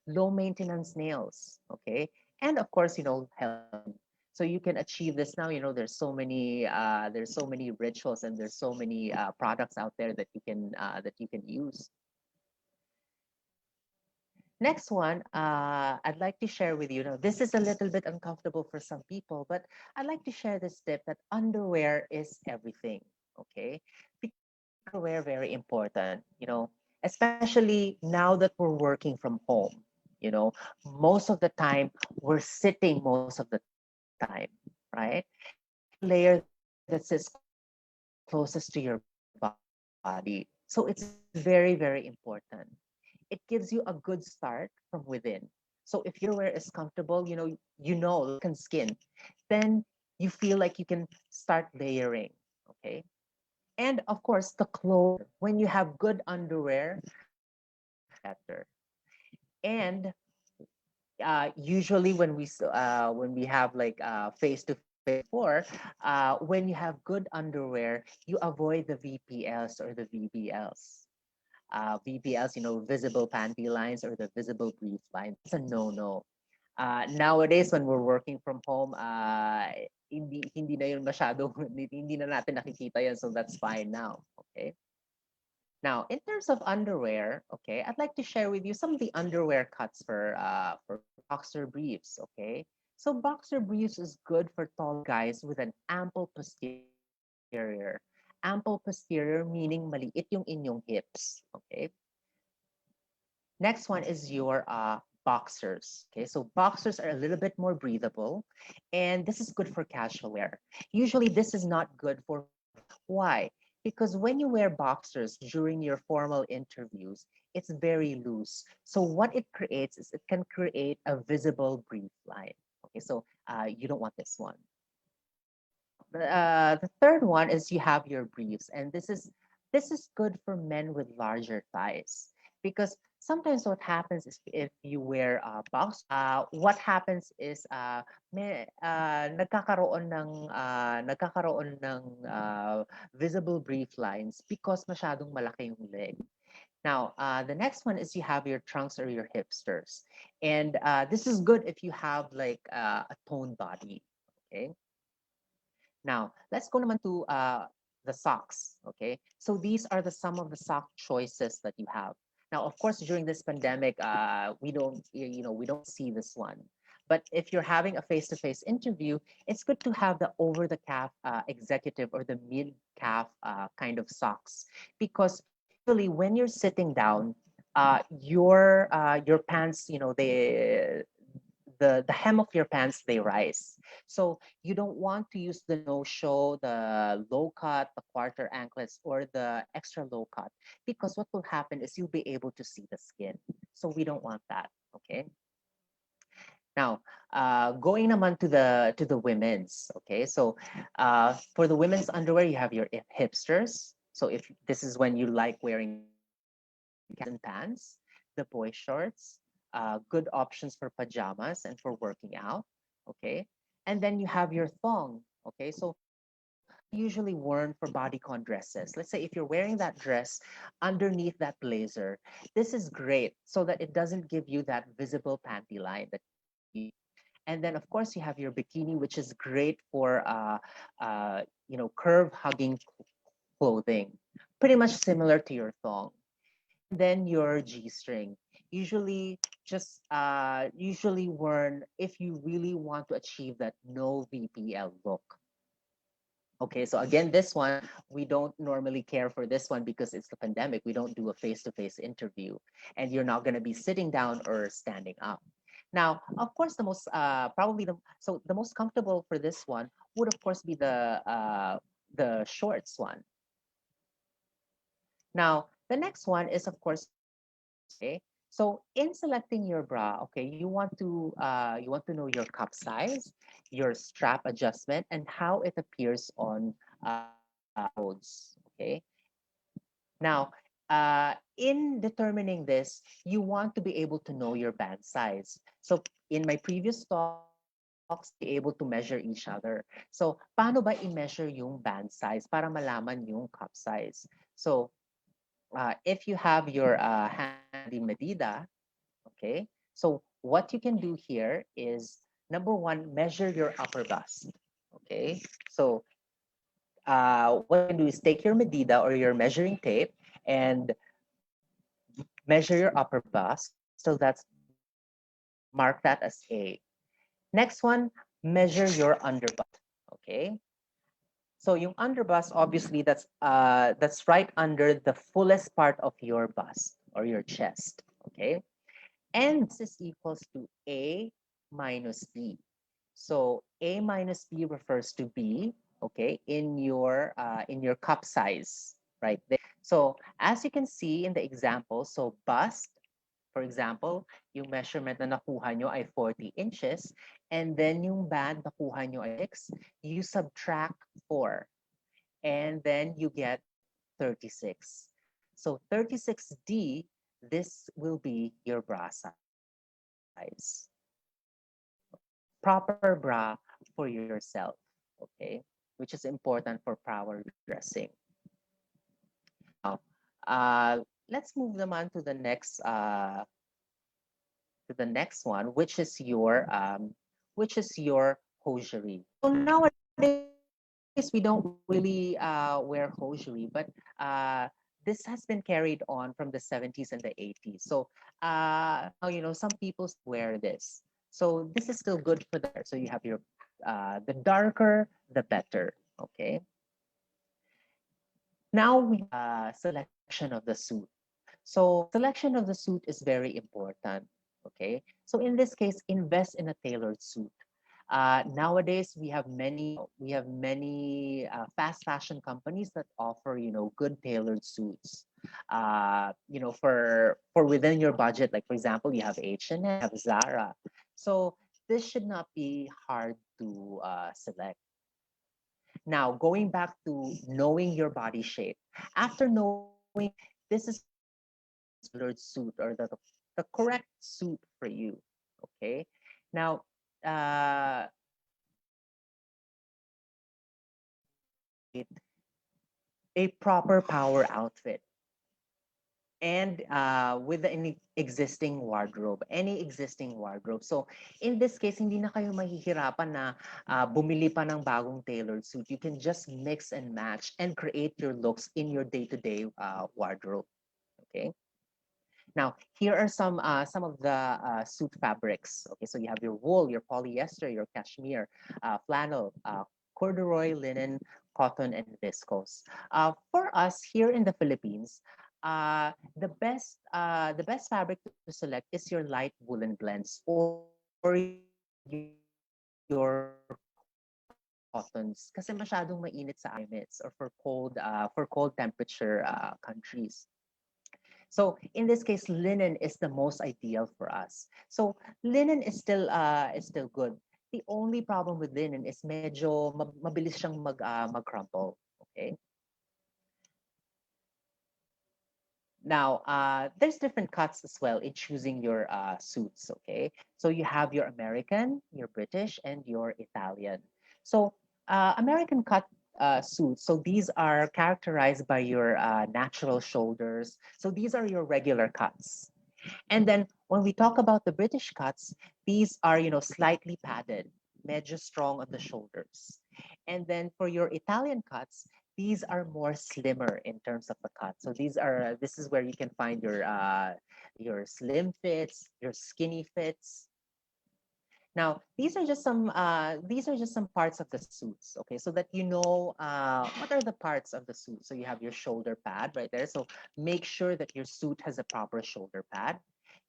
Low maintenance nails, okay? And of course, healthy. So you can achieve this now. There's so many rituals and there's so many products out there that you can use. Next one, I'd like to share with you. Now, this is a little bit uncomfortable for some people, but I'd like to share this tip that underwear is everything. Okay, because underwear very important. Especially now that we're working from home. Most of the time we're sitting most of the time, right? And you have a layer that sits closest to your body, so it's very, very important. It gives you a good start from within. So if your underwear is comfortable, like skin, then you feel like you can start layering. Okay. And of course, the clothes when you have good underwear, better. And usually when we have like face to face before, when you have good underwear, you avoid the VPLs or the VBLs. VPLs, visible panty lines or the visible brief line. It's a no-no. Nowadays, when we're working from home, hindi na yun masyado, hindi na natin nakikita yan, so that's fine now. Okay. Now, in terms of underwear, okay, I'd like to share with you some of the underwear cuts for boxer briefs, okay? So boxer briefs is good for tall guys with an ample posterior. Ample posterior meaning maliit yung inyong hips, okay? Next one is your boxers. Okay, so boxers are a little bit more breathable, and this is good for casual wear. Usually, this is not good for formal. Why? Because when you wear boxers during your formal interviews, it's very loose. So what it creates is it can create a visible brief line. Okay, so you don't want this one. Now, the third one is you have your briefs, and this is good for men with larger thighs because sometimes what happens is if you wear box, what happens is nagkakaroon ng visible brief lines because masyadong malaki yung leg. Now, the next one is you have your trunks or your hipsters, and this is good if you have like a toned body. Okay. Now, let's go naman to the socks, okay? So these are the some of the sock choices that you have. Now, of course, during this pandemic, we don't see this one. But if you're having a face-to-face interview, it's good to have the over-the-calf executive or the mid-calf kind of socks because usually when you're sitting down, your pants, the hem of your pants they rise. So you don't want to use the no show, the low cut, the quarter anklets, or the extra low cut because what will happen is you'll be able to see the skin. So we don't want that. Okay. Now, going naman to the women's. Okay, so for the women's underwear, you have your hipsters. So if this is when you like wearing and pants, the boy shorts, good options for pajamas and for working out. Okay. And then you have your thong. Okay. So thong are usually worn for bodycon dresses. Let's say if you're wearing that dress underneath that blazer, this is great so that it doesn't give you that visible panty line that you see. And then of course you have your bikini, which is great for curve hugging clothing, pretty much similar to your thong. And then your G-string, usually usually worn if you really want to achieve that no VPL look. Okay, so again, this one, we don't normally care for this one because it's the pandemic. We don't do a face-to-face interview, and you're not going to be sitting down or standing up. Now, of course, the most probably the most comfortable for this one would of course be the shorts one. Now, the next one is of course your bras. Okay, so in selecting your bra, okay, you want to know your cup size, your strap adjustment, and how it appears on clothes. Okay, now in determining this, you want to be able to know your band size. So in my previous talks, be able to measure each other. So paano ba i-measure yung band size para malaman yung cup size? So if you have your handy medida, okay, so what you can do here is number one, measure your upper bust. Okay, so what you can do is take your medida or your measuring tape and measure your upper bust. So that's mark that as A. Next one, measure your underbust. Okay, so yung underbust, obviously, that's right under the fullest part of your bust or your chest. Okay, and this is equals to A minus B. So A minus B refers to B, okay, in your cup size, right there. So as you can see in the example, so bust, for example, yung measurement na nakuha nyo ay 40 inches, and then yung band nakuha nyo ay 6, you subtract 4, and then you get 36. So 36D, this will be your bra size. Proper bra for yourself, okay? Which is important for power dressing. Now, let's move them on to the next one, which is your hosiery. So nowadays we don't really wear hosiery, but this has been carried on from the 70s and the 80s. So now, some people wear this. So this is still good for the hair. So you have your, the darker, the better. Okay. Now we selection of the suit. So selection of the suit is very important. Okay. So in this case, invest in a tailored suit. Nowadays, we have many fast fashion companies that offer good tailored suits. For within your budget. Like for example, you have H&M, you have Zara. So this should not be hard to select. Now, going back to knowing your body shape. After knowing this is tailored suit or the correct suit for you. Okay. Now, create a proper power outfit and with any existing wardrobe. So in this case, hindi na kayo mahihirapan na bumili pa ng bagong tailored suit. You can just mix and match and create your looks in your day-to-day wardrobe. Okay. Now, here are some of the suit fabrics. Okay, so you have your wool, your polyester, your cashmere, flannel, corduroy, linen, cotton, and viscose. For us here in the Philippines, the best fabric to select is your light woolen blends or your cottons kasi masyadong mainit sa climates or for cold temperature countries. So in this case, linen is the most ideal for us. So linen is still good. The only problem with linen is medyo mabilis siyang mag-crumple. Okay. Now, there's different cuts as well in choosing your suits. Okay. So you have your American, your British, and your Italian. So American cut suits. So these are characterized by your natural shoulders. So these are your regular cuts. And then when we talk about the British cuts, these are, slightly padded, medyo strong on the shoulders. And then for your Italian cuts, these are more slimmer in terms of the cut. So this is where you can find your slim fits, your skinny fits. Now, these are just some parts of the suits, okay? So that what are the parts of the suit. So you have your shoulder pad right there. So make sure that your suit has a proper shoulder pad.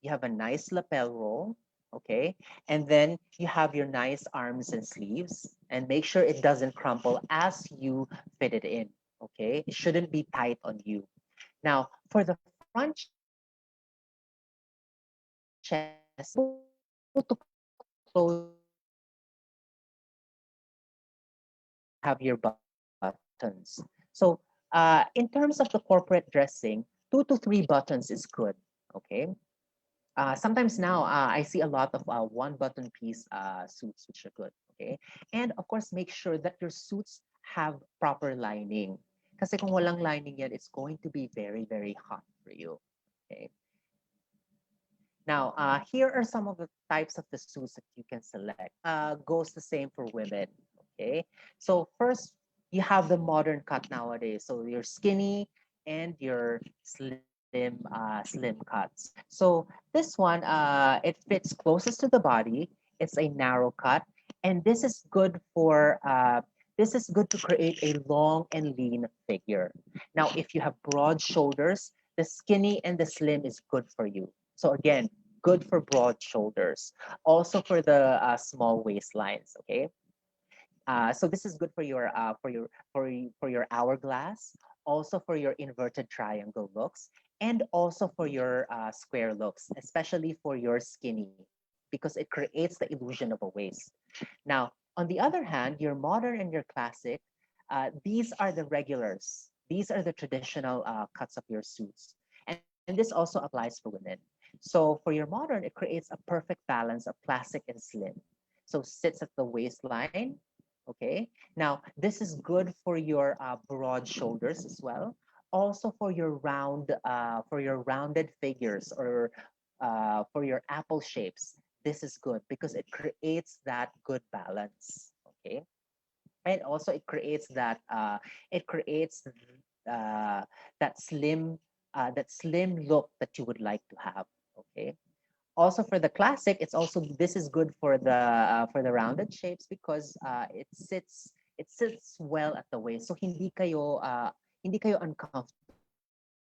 You have a nice lapel roll, okay? And then you have your nice arms and sleeves, and make sure it doesn't crumple as you fit it in, okay? It shouldn't be tight on you. Now, for the front chest, to close have your buttons. So in terms of the corporate dressing, 2 to 3 buttons is good. Okay. Sometimes now I see a lot of one button piece suits, which are good. Okay. And of course, make sure that your suits have proper lining. Kasi kung walang lining yan, it's going to be very, very hot for you. Okay. Now, here are some of the types of the suits that you can select. Goes the same for women. Okay. So first, you have the modern cut nowadays. So your skinny and your slim cuts. So this one, it fits closest to the body. It's a narrow cut, and this is good to create a long and lean figure. Now, if you have broad shoulders, the skinny and the slim is good for you. So again, good for broad shoulders. Also for the small waistlines. Okay. So this is good for your hourglass, also for your inverted triangle looks, and also for your square looks, especially for your skinny, because it creates the illusion of a waist. Now, on the other hand, your modern and your classic, these are the regulars. These are the traditional cuts of your suits. And this also applies for women. So for your modern, it creates a perfect balance of classic and slim. So sits at the waistline. Okay. Now, this is good for your broad shoulders as well. Also for your rounded figures or for your apple shapes. This is good because it creates that good balance. Okay. And also it creates that slim look that you would like to have. Okay. Also for the classic, it's also this is good for the rounded shapes because it sits well at the waist. So hindi kayo uncomfortable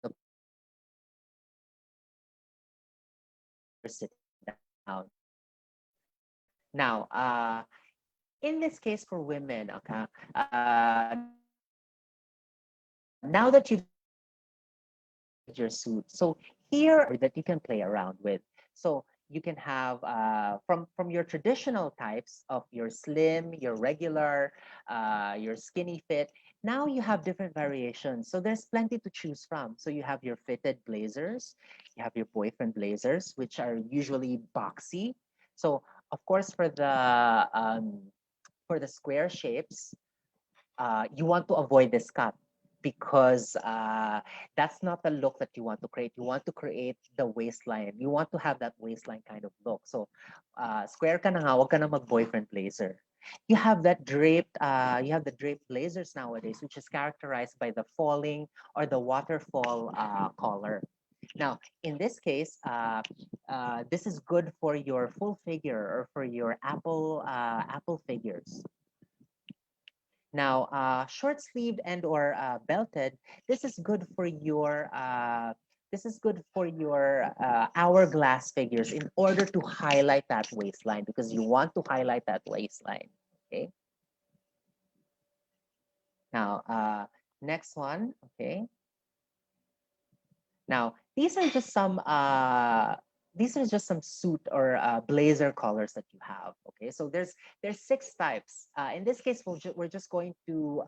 when you're sitting down. Now, in this case for women, okay, now that you've selected your suit, so here are just some that you can play around with. So you can have from your traditional types of your slim, your regular, your skinny fit. Now you have different variations. So there's plenty to choose from. So you have your fitted blazers, you have your boyfriend blazers, which are usually boxy. So of course for the square shapes, you want to avoid this cut because that's not the look that you want to create. You want to create the waistline. You want to have that waistline kind of look. So, square ka na nga, wag ka na mag-boyfriend blazer. You have the draped blazers nowadays, which is characterized by the falling or the waterfall collar. Now, in this case, this is good for your full figure or for your apple figures. Now, short sleeved and or belted, this is good for your hourglass figures in order to highlight that waistline because you want to highlight that waistline. Okay. Now, next one. Okay. Now, these are just some suit or blazer colors that you have. Okay, so there's six types. In this case, we're just going to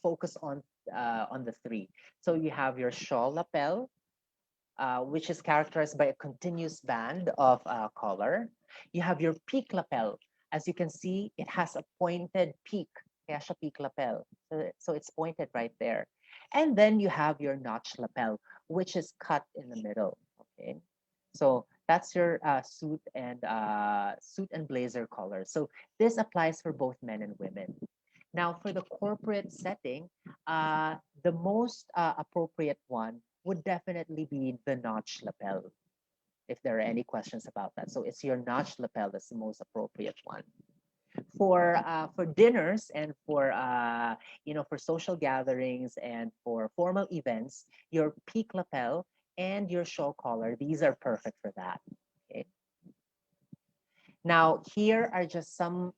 focus on the three. So you have your shawl lapel, which is characterized by a continuous band of color. You have your peak lapel. As you can see, it has a pointed peak. Kaya siya peak lapel. So it's pointed right there. And then you have your notch lapel, which is cut in the middle. Okay. So that's your suit and blazer color. So this applies for both men and women. Now, for the corporate setting, the most appropriate one would definitely be the notch lapel, if there are any questions about that. So it's your notch lapel that's the most appropriate one. For dinners and for social gatherings and for formal events, your peak lapel and your shawl collar, these are perfect for that. Okay. Now, here are just some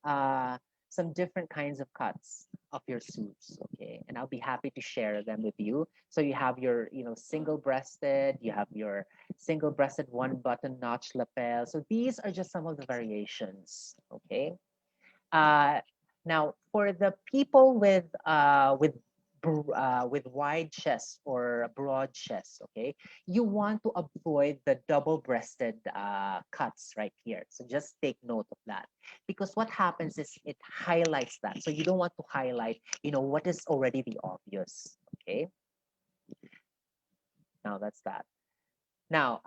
different kinds of cuts of your suits, okay? And I'll be happy to share them with you. So you have your, single-breasted, you have your single-breasted one-button notch lapel. So these are just some of the variations, okay? Uh, Now, for the people with wide chest or broad chest, okay, you want to avoid the double-breasted cuts right here. So just take note of that because what happens is it highlights that. So you don't want to highlight, what is already the obvious. Okay, now that's that. Now,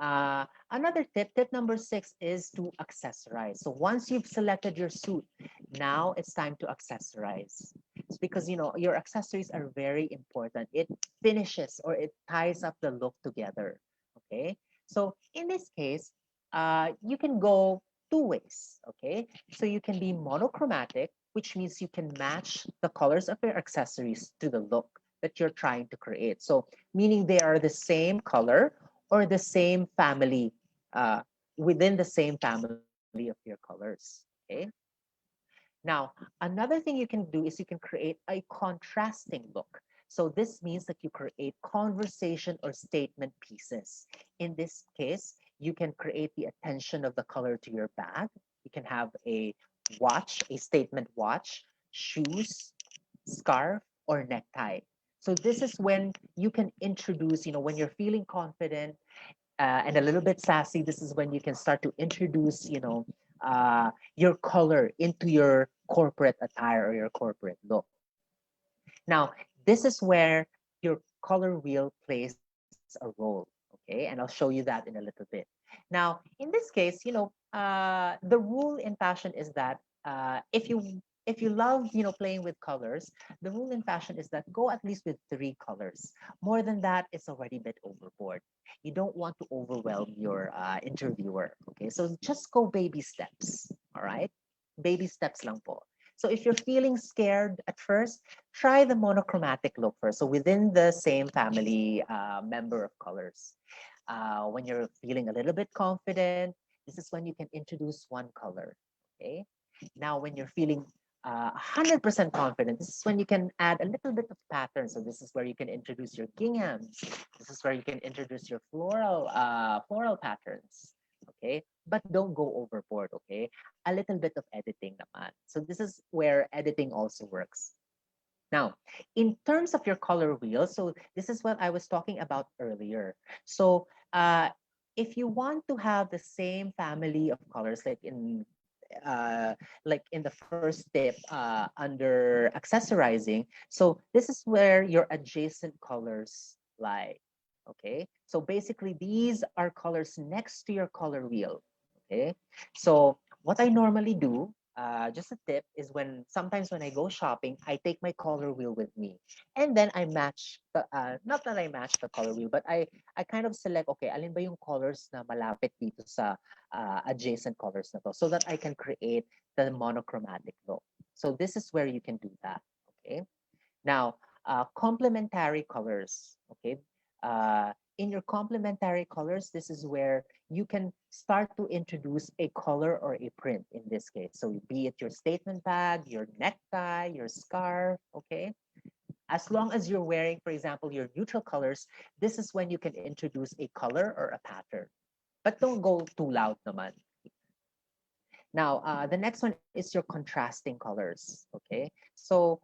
another tip number 6 is to accessorize. So once you've selected your suit, now it's time to accessorize. It's because, your accessories are very important. It finishes or it ties up the look together. Okay. So in this case, you can go two ways. Okay. So you can be monochromatic, which means you can match the colors of your accessories to the look that you're trying to create. So meaning they are the same color or the same family uh, within the same family of your colors. Okay. Now, another thing you can do is you can create a contrasting look. So this means that you create conversation or statement pieces. In this case, you can create the attention of the color to your bag. You can have a watch, a statement watch, shoes, scarf, or necktie. So this is when you can introduce, when you're feeling confident, and a little bit sassy, this is when you can start to introduce, your color into your corporate attire or your corporate look. Now, this is where your color wheel plays a role. Okay, and I'll show you that in a little bit. Now, in this case, the rule in fashion is that if you if you love, playing with colors, the rule in fashion is that go at least with 3 colors. More than that, it's already a bit overboard. You don't want to overwhelm your interviewer. Okay, so just go baby steps. All right, baby steps lang po. So if you're feeling scared at first, try the monochromatic look first. So within the same family member of colors. When you're feeling a little bit confident, this is when you can introduce one color. Okay. Now, when you're feeling 100% confident, this is when you can add a little bit of pattern. So this is where you can introduce your ginghams. This is where you can introduce your floral patterns. Okay, but don't go overboard. Okay, a little bit of editing, naman. So this is where editing also works. Now, in terms of your color wheel, so this is what I was talking about earlier. So if you want to have the same family of colors, like in the first tip under accessorizing, so this is where your adjacent colors lie. Okay, so basically these are colors next to your color wheel. Okay, so what I normally do, just a tip, is when sometimes when I go shopping, I take my color wheel with me, and then I match the not that I match the color wheel, but I kind of select, okay, alin ba yung colors na malapit dito sa adjacent colors na to, so that I can create the monochromatic look. So this is where you can do that. Okay. Now, complementary colors. Okay. In your complementary colors, this is where you can start to introduce a color or a print in this case. So be it your statement bag, your necktie, your scarf, okay? As long as you're wearing, for example, your neutral colors, this is when you can introduce a color or a pattern. But don't go too loud naman. Now, the next one is your contrasting colors, okay? So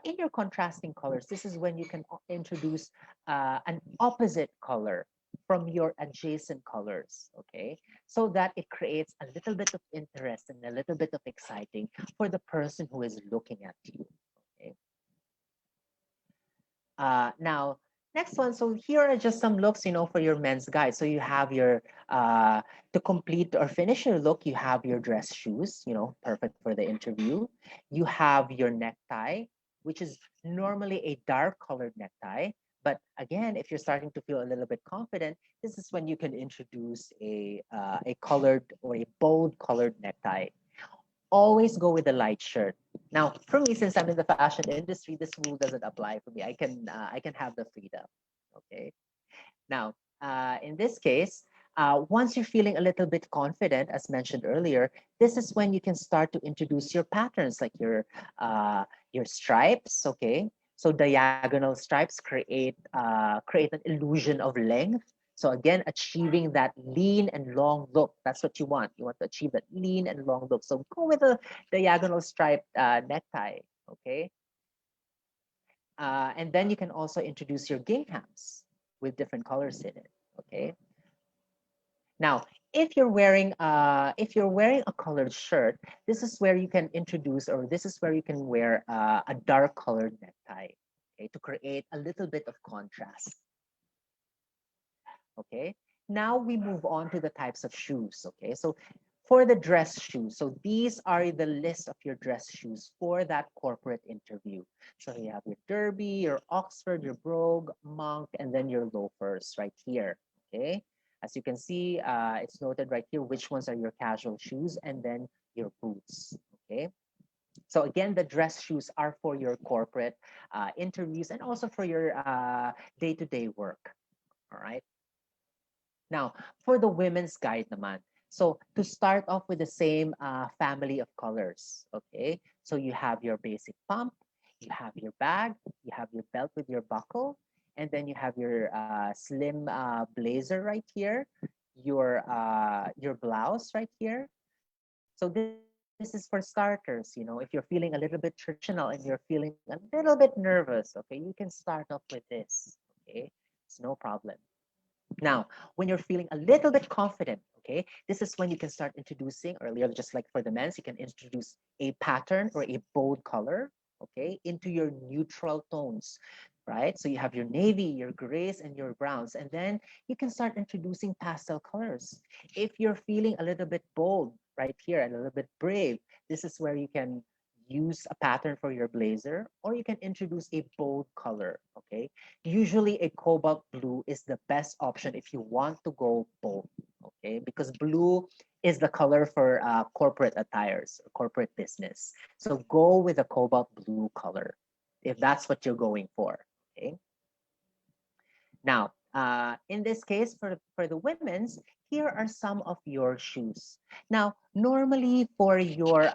in your contrasting colors, this is when you can introduce an opposite color from your adjacent colors, okay? So that it creates a little bit of interest and a little bit of exciting for the person who is looking at you, okay? Now, next one. So here are just some looks, for your men's guide. So you have your, to complete or finish your look, you have your dress shoes, perfect for the interview. You have your necktie, which is normally a dark colored necktie. But again, if you're starting to feel a little bit confident, this is when you can introduce a colored or a bold colored necktie. Always go with a light shirt. Now, for me, since I'm in the fashion industry, this rule doesn't apply for me. I can have the freedom. Okay. Now, in this case, once you're feeling a little bit confident, as mentioned earlier, this is when you can start to introduce your patterns, like your stripes. Okay. So diagonal stripes create an illusion of length. So again, achieving that lean and long look. That's what you want. You want to achieve that lean and long look. So go with a diagonal striped necktie. Okay. And then you can also introduce your ginghams with different colors in it. Okay. Now, if you're wearing a colored shirt, this is where you can introduce, or this is where you can wear a dark colored necktie, okay, to create a little bit of contrast. Okay. Now we move on to the types of shoes. Okay. So for the dress shoes, so these are the list of your dress shoes for that corporate interview. So you have your derby, your Oxford, your brogue, monk, and then your loafers right here. Okay. As you can see, it's noted right here which ones are your casual shoes, and then your boots. Okay. So again, the dress shoes are for your corporate interviews and also for your day-to-day work. All right. Now, for the women's guide naman, so to start off with the same family of colors, okay? So you have your basic pump, you have your bag, you have your belt with your buckle, and then you have your slim blazer right here, your blouse right here. So this is for starters, if you're feeling a little bit traditional and you're feeling a little bit nervous, okay, you can start off with this, okay? It's no problem. Now, when you're feeling a little bit confident, okay, this is when you can start introducing earlier, just like for the men's, you can introduce a pattern or a bold color, okay, into your neutral tones, right? So you have your navy, your grays, and your browns, and then you can start introducing pastel colors. If you're feeling a little bit bold right here and a little bit brave, this is where you can use a pattern for your blazer, or you can introduce a bold color, okay? Usually a cobalt blue is the best option if you want to go bold, okay? Because blue is the color for corporate attires, corporate business. So go with a cobalt blue color if that's what you're going for, okay? Now, in this case, for the women's, here are some of your shoes. Now, normally for your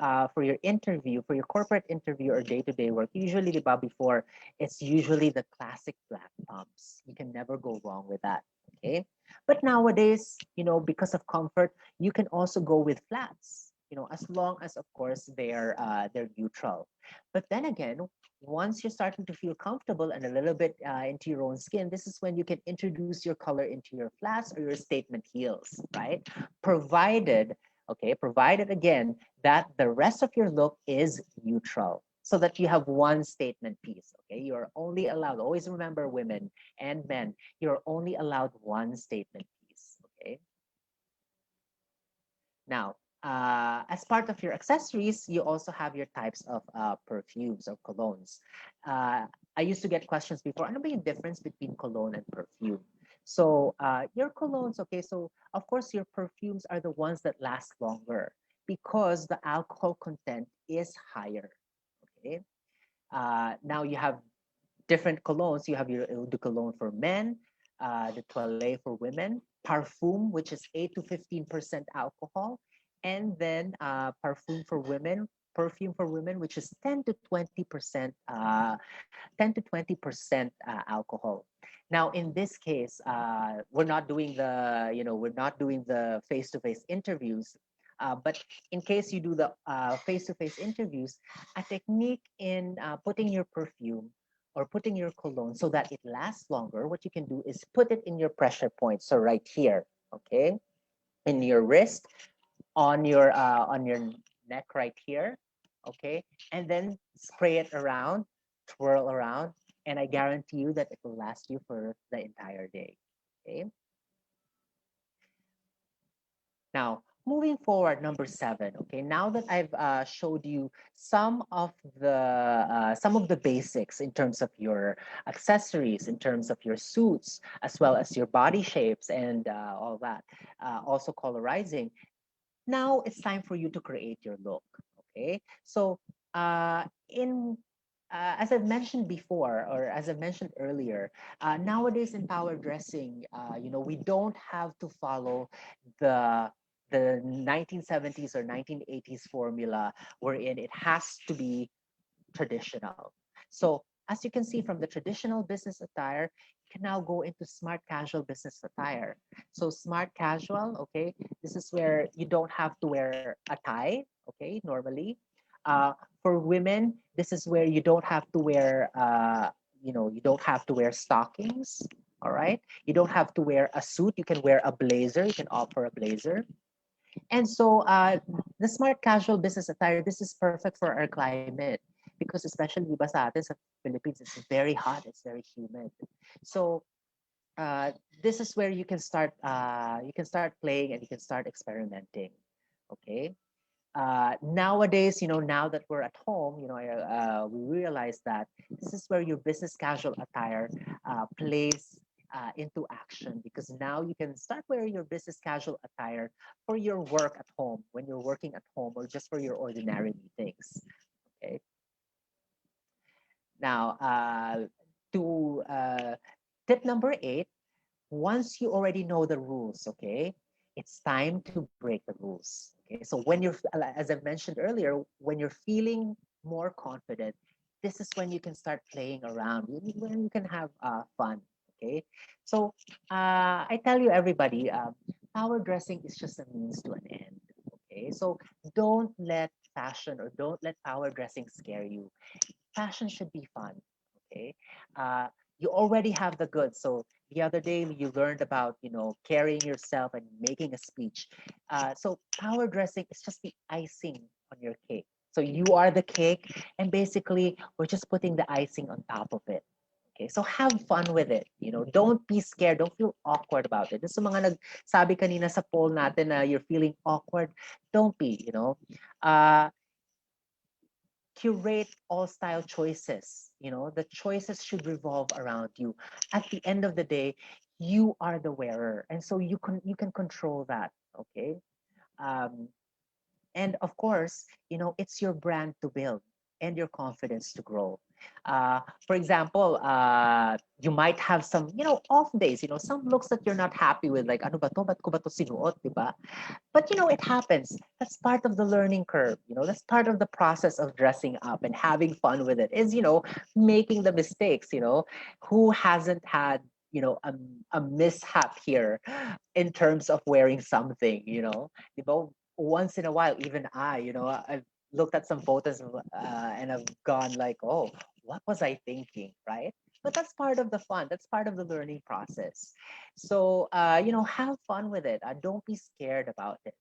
interview, for your corporate interview or day-to-day work, usually the before, it's usually the classic black pumps. You can never go wrong with that. Okay. But nowadays, because of comfort, you can also go with flats. As long as of course they're neutral. But then again, once you're starting to feel comfortable and a little bit into your own skin, this is when you can introduce your color into your flats or your statement heels, right? Provided, provided again that the rest of your look is neutral so that you have one statement piece, okay? You're only allowed, always remember women and men, you're only allowed one statement piece, okay? Now, as part of your accessories, you also have your types of perfumes or colognes. I used to get questions before, ano ba yung difference between cologne and perfume? So your colognes, okay, so of course your perfumes are the ones that last longer because the alcohol content is higher, okay? Now you have different colognes. You have your eau de cologne for men, the toilette for women, parfum, which is 8 to 15% alcohol, and then perfume for women, which is 10 to 20%, 10 to 20% alcohol. Now, in this case, we're not doing the face-to-face interviews. But in case you do the face-to-face interviews, a technique in putting your perfume or putting your cologne so that it lasts longer, what you can do is put it in your pressure point. So right here, okay, in your wrist, on your neck right here, okay, and then spray it around, twirl around, and I guarantee you that it will last you for the entire day. Okay. Now, moving forward, number 7. Okay, now that I've showed you some of the basics in terms of your accessories, in terms of your suits, as well as your body shapes and all that, also colorizing. Now it's time for you to create your look. Okay, so in as I've mentioned before, or as I mentioned earlier, nowadays in power dressing, we don't have to follow the the 1970s or 1980s formula wherein it has to be traditional. So as you can see from the traditional business attire, you can now go into smart casual business attire. So smart casual, okay, this is where you don't have to wear a tie, okay, normally. For women, this is where you don't have to wear, you don't have to wear stockings. All right, you don't have to wear a suit. You can wear a blazer. You can opt for a blazer. And so the smart casual business attire, this is perfect for our climate because especially diba sa atin sa Philippines, it's very hot, it's very humid. So uh, this is where you can start playing and you can start experimenting. Okay. Nowadays, now that we're at home, we realize that this is where your business casual attire plays into action because now you can start wearing your business casual attire for your work at home when you're working at home or just for your ordinary meetings. Okay. Now, to tip number 8, once you already know the rules, okay, it's time to break the rules. Okay, so when as I mentioned earlier, when you're feeling more confident, this is when you can start playing around, when you can have fun. Okay, so I tell you, everybody, power dressing is just a means to an end. Okay, so don't let fashion or don't let power dressing scare you. Fashion should be fun. Okay, you already have the goods. So the other day you learned about carrying yourself and making a speech. So power dressing is just the icing on your cake. So you are the cake, and basically we're just putting the icing on top of it. Okay, so have fun with it. Don't be scared. Don't feel awkward about it. This mga nagsabi kanina sa poll natin na you're feeling awkward. Don't be. Uh, curate all style choices. The choices should revolve around you. At the end of the day, you are the wearer, and so you can control that. Okay. Um, and of course, it's your brand to build and your confidence to grow. For example, you might have some, off days, some looks that you're not happy with, like, ano ba to? Ba't ko ba to sinuot, di ba? But, it happens. That's part of the learning curve. That's part of the process of dressing up and having fun with it is, making the mistakes, who hasn't had, a mishap here in terms of wearing something, Di ba? Once in a while, even I've looked at some photos and I've gone like, oh, what was I thinking, right? But that's part of the fun. That's part of the learning process. So, have fun with it. Don't be scared about it.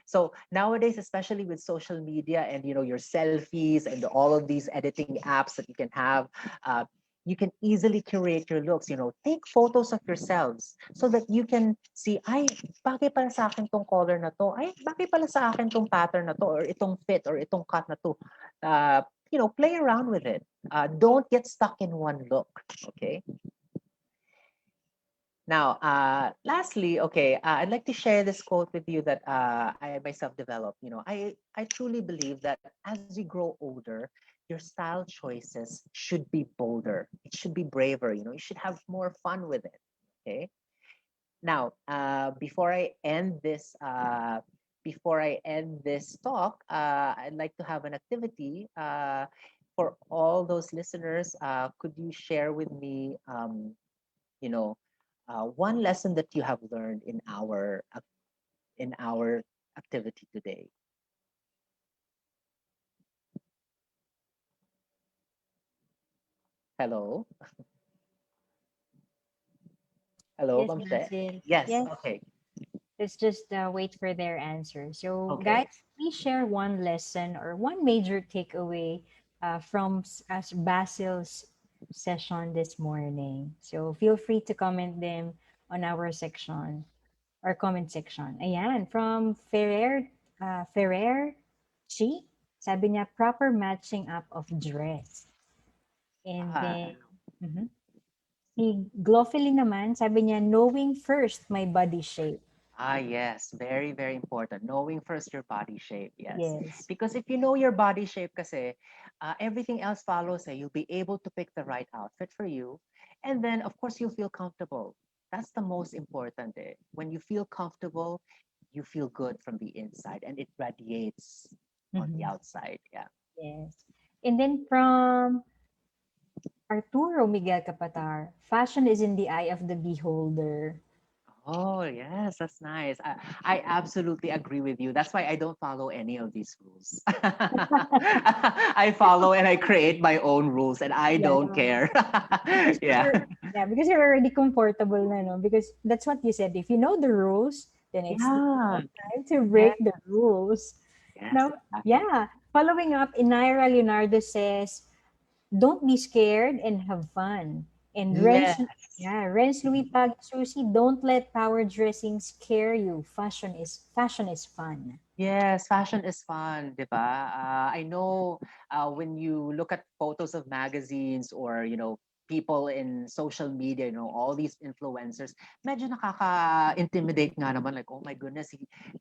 So nowadays, especially with social media and your selfies and all of these editing apps that you can have, uh, you can easily curate your looks. Take photos of yourselves so that you can see, ay, bagay pala sa akin tong color na to. Ay, bagay pala sa akin tong pattern na to, or itong fit, or itong cut na to. Play around with it. Don't get stuck in one look. Okay. Now, lastly, okay, I'd like to share this quote with you that I myself developed. I truly believe that as you grow older, your style choices should be bolder. It should be braver. You should have more fun with it. Okay. Now, before I end this talk, I'd like to have an activity for all those listeners. Could you share with me? You know, one lesson that you have learned in our activity today. Hello, hello, Yes, Ma'am She? Basil. Yes. Yes, Okay. let's just wait for their answer. So, guys, Okay. please share one lesson or one major takeaway from as Basil's session this morning. So, feel free to comment them on our section or comment section. Ayan, from Ferrer Chi, sabi niya, proper matching up of dress. And Ah, then, mhm. Si Glofily naman, sabi niya, knowing first my body shape. yes, very, very important. Knowing first your body shape, yes. Yes. Because if you know your body shape, kasi, everything else follows. You'll be able to pick the right outfit for you, and then of course you'll feel comfortable. That's the most important. When you feel comfortable, you feel good from the inside, and it radiates on the Mhm. outside. Yeah. Yes. And then from Arturo Miguel Capatar, fashion is in the eye of the beholder. Oh, yes, that's nice. I absolutely agree with you. That's why I don't follow any of these rules. I follow and I create my own rules and I Yeah. don't care. Because Yeah. because you're already comfortable na, no? Because that's what you said. If you know the rules, then it's Yeah. not time to Yes, break the rules. yes, Now, exactly. yeah. Following up, Inaira Leonardo says, don't be scared and have fun. And Yes. Renz Louis Pag Susie, don't let power dressing scare you. Fashion is fun. Yes, fashion is fun, 'di ba? I know when you look at photos of magazines or people in social media, all these influencers, medyo nakaka-intimidate nga naman, like, oh my goodness,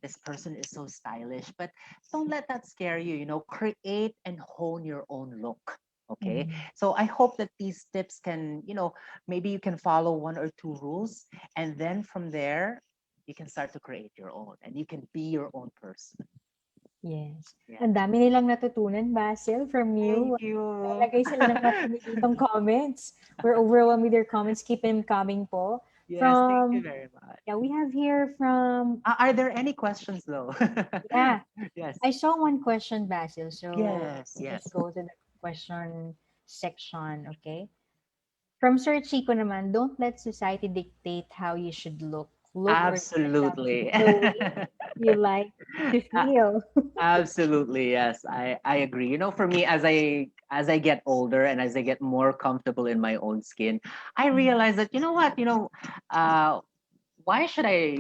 this person is so stylish. But don't let that scare you, create and hone your own look. Okay. Mhm. So I hope that these tips can, maybe you can follow one or two rules, and then from there you can start to create your own and you can be your own person. Yes. Yeah. Ang dami nilang natutunan, Basil, from Thank you. you. Lalagay sila ng marami ditong comments. We're overwhelmed with your comments. Keep them coming po. Yes, thank you From, very much. yeah, we have here from, Are there any questions though? yeah, Yes. I saw one question, Basil. So Yes, let's yes. just go to the question section, okay? From Sir Chico naman, don't let society dictate how you should look. Look or dress up Absolutely. the way you like to feel. Absolutely, yes. I agree. For me, as I get older and as I get more comfortable in my own skin, I realize that, you know what, uh why should I,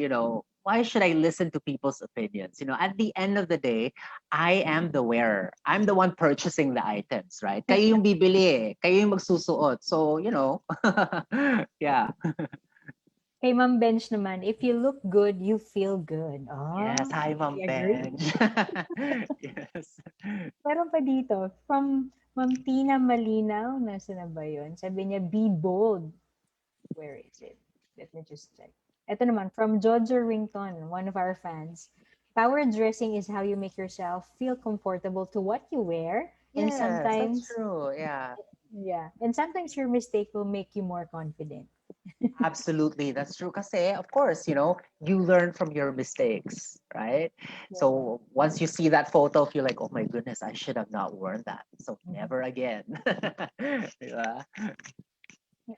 why should I listen to people's opinions? At the end of the day, I am the wearer. I'm the one purchasing the items, right? Kayo yung bibili, kayo yung magsusuot. So, yeah. Kay Ma'am Bench naman, if you look good, you feel good. Yes, Oh, hi, I Ma'am agree. Benj. Yes. Meron pa dito, from Ma'am Tina Malinaw, nasa na ba yun? Sabi niya, be bold. Where is it? Let me just check. Ito naman, from Jojo Rington, one of our fans. Power dressing is how you make yourself feel comfortable to what you wear. And Yes, that's sometimes, true. Yeah. yeah, and sometimes your mistake will make you more confident. Absolutely, that's true. Kasi, of course, you learn from your mistakes, right? Yeah. So once you see that photo, you're like, oh my goodness, I should have not worn that. So Mhm. never again. Diba?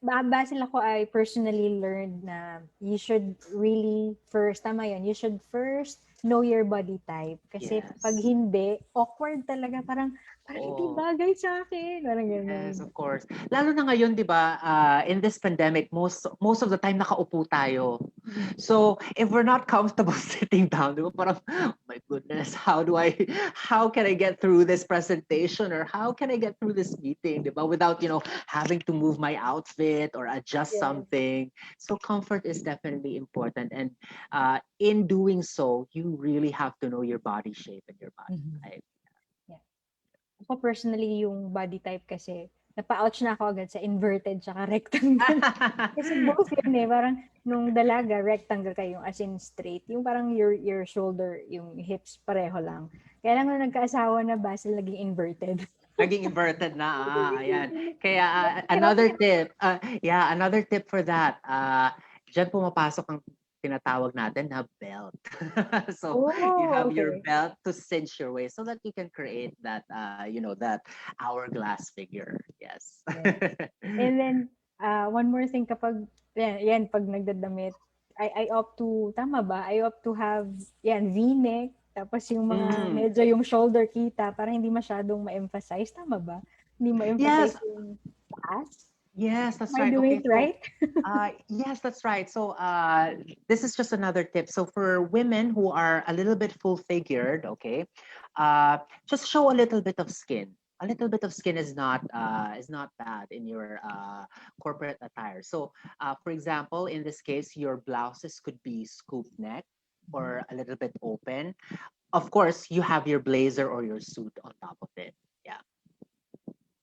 Basil ako, I personally learned na you should really first, tama yun, you should first know your body type. Kasi pag Yes. hindi, awkward talaga. Parang hindi Oh. bagay sa akin. Parang Yes, ganun. of course. Lalo na ngayon, 'di ba, in this pandemic, most of the time nakaupo tayo. Mhm. So, if we're not comfortable sitting down, 'di ba, parang, oh my goodness, how can I get through this presentation or how can I get through this meeting, 'di ba, without, having to move my outfit or adjust Yes. something. So, comfort is definitely important, and in doing so, you really have to know your body shape and your body Mhm. type. Yeah. Ako personally, yung body type kasi, napa-ouch na ako agad sa inverted tsaka rectangle. Kasi both yun eh, parang nung dalaga, rectangle kayo, as in straight. Yung parang your shoulder, yung hips, pareho lang. Kaya lang nung nagkaasawa na Basil, naging inverted. Naging inverted na, ayan. Kaya Hirap another na. tip, another tip for that, diyan pumapasok ang tinatawag natin na belt. So you Oh, have your okay. belt to cinch your waist so that you can create that, that hourglass figure. Yes. Yeah. And then, one more thing kapag, yan pag nagdadamit, I opt to, tama ba? I opt to have, yan, V-neck, tapos yung mga, Mm. medyo yung shoulder kita, para hindi masyadong ma-emphasize, tama ba? Hindi Yes, ma-emphasize yung taas. yes, Am that's I right. doing Okay, it so right? yes, that's right. So this is just another tip. So for women who are a little bit full figured, okay, just show a little bit of skin. A little bit of skin is not bad in your corporate attire. So for example, in this case, your blouses could be scoop neck or a little bit open. Of course, you have your blazer or your suit on top of it. Yeah.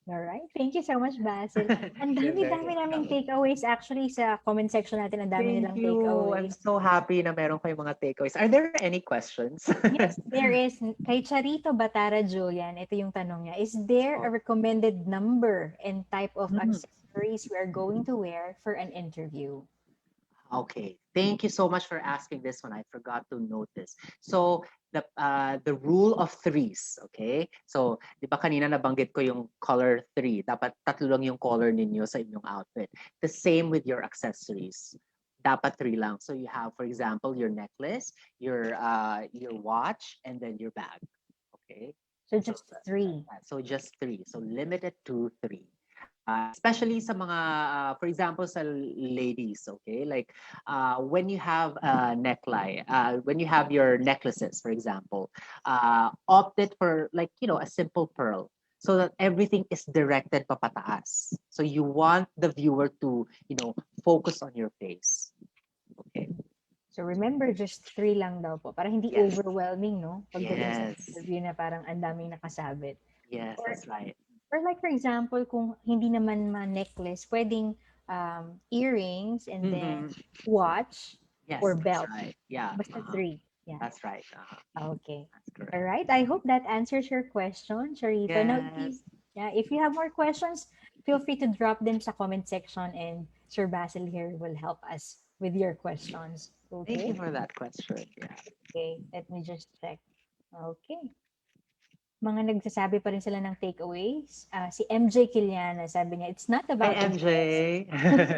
Alright. Thank you so much, Basil. Ang You're very dami-dami naming welcome. takeaways actually sa comment section natin. Ang dami Thank nilang you. I'm takeaways. so happy na meron kayong mga takeaways. Are there any questions? Yes, there is. Kay Charito Batara Julian, ito yung tanong niya. Is there a Oh. recommended number and type of Mm. accessories we are going to wear for an interview? Okay. Thank you so much for asking this one. I forgot to notice. So the rule of threes, okay? So, 'di ba kanina nabanggit ko yung color three. Dapat tatlo lang yung color ninyo sa inyong outfit. The same with your accessories. Dapat three lang. So you have, for example, your necklace, your watch, and then your bag. Okay. So So just three. so just three. So limited to three. Especially sa mga, for example, sa ladies, okay? Like when you have a neckline, when you have your necklaces, for example, opted for like, a simple pearl so that everything is directed papataas. So you want the viewer to, focus on your face. Okay. So remember, just three lang daw po. Para hindi Yes. overwhelming, no? Pagdating sa Yes. interview na parang ang daming nakasabit. Yes, Or, that's right. or like for example, kung hindi naman ma-necklace, pwedeng earrings and then Mm-hmm. watch Yes, or that's belt. right. Yeah. Basta three. Yeah. That's right. Okay. That's correct. All right. I hope that answers your question, Charito. Now, Yes. if you have more questions, feel free to drop them sa comment section and Sir Basil here will help us with your questions. Thank you Okay? for that question. Yeah. Okay. Let me just check. Okay. Mga nagsasabi pa rin sila ng takeaways. Si MJ Kiliana, sabi niya, it's not Hi, about the dress. MJ.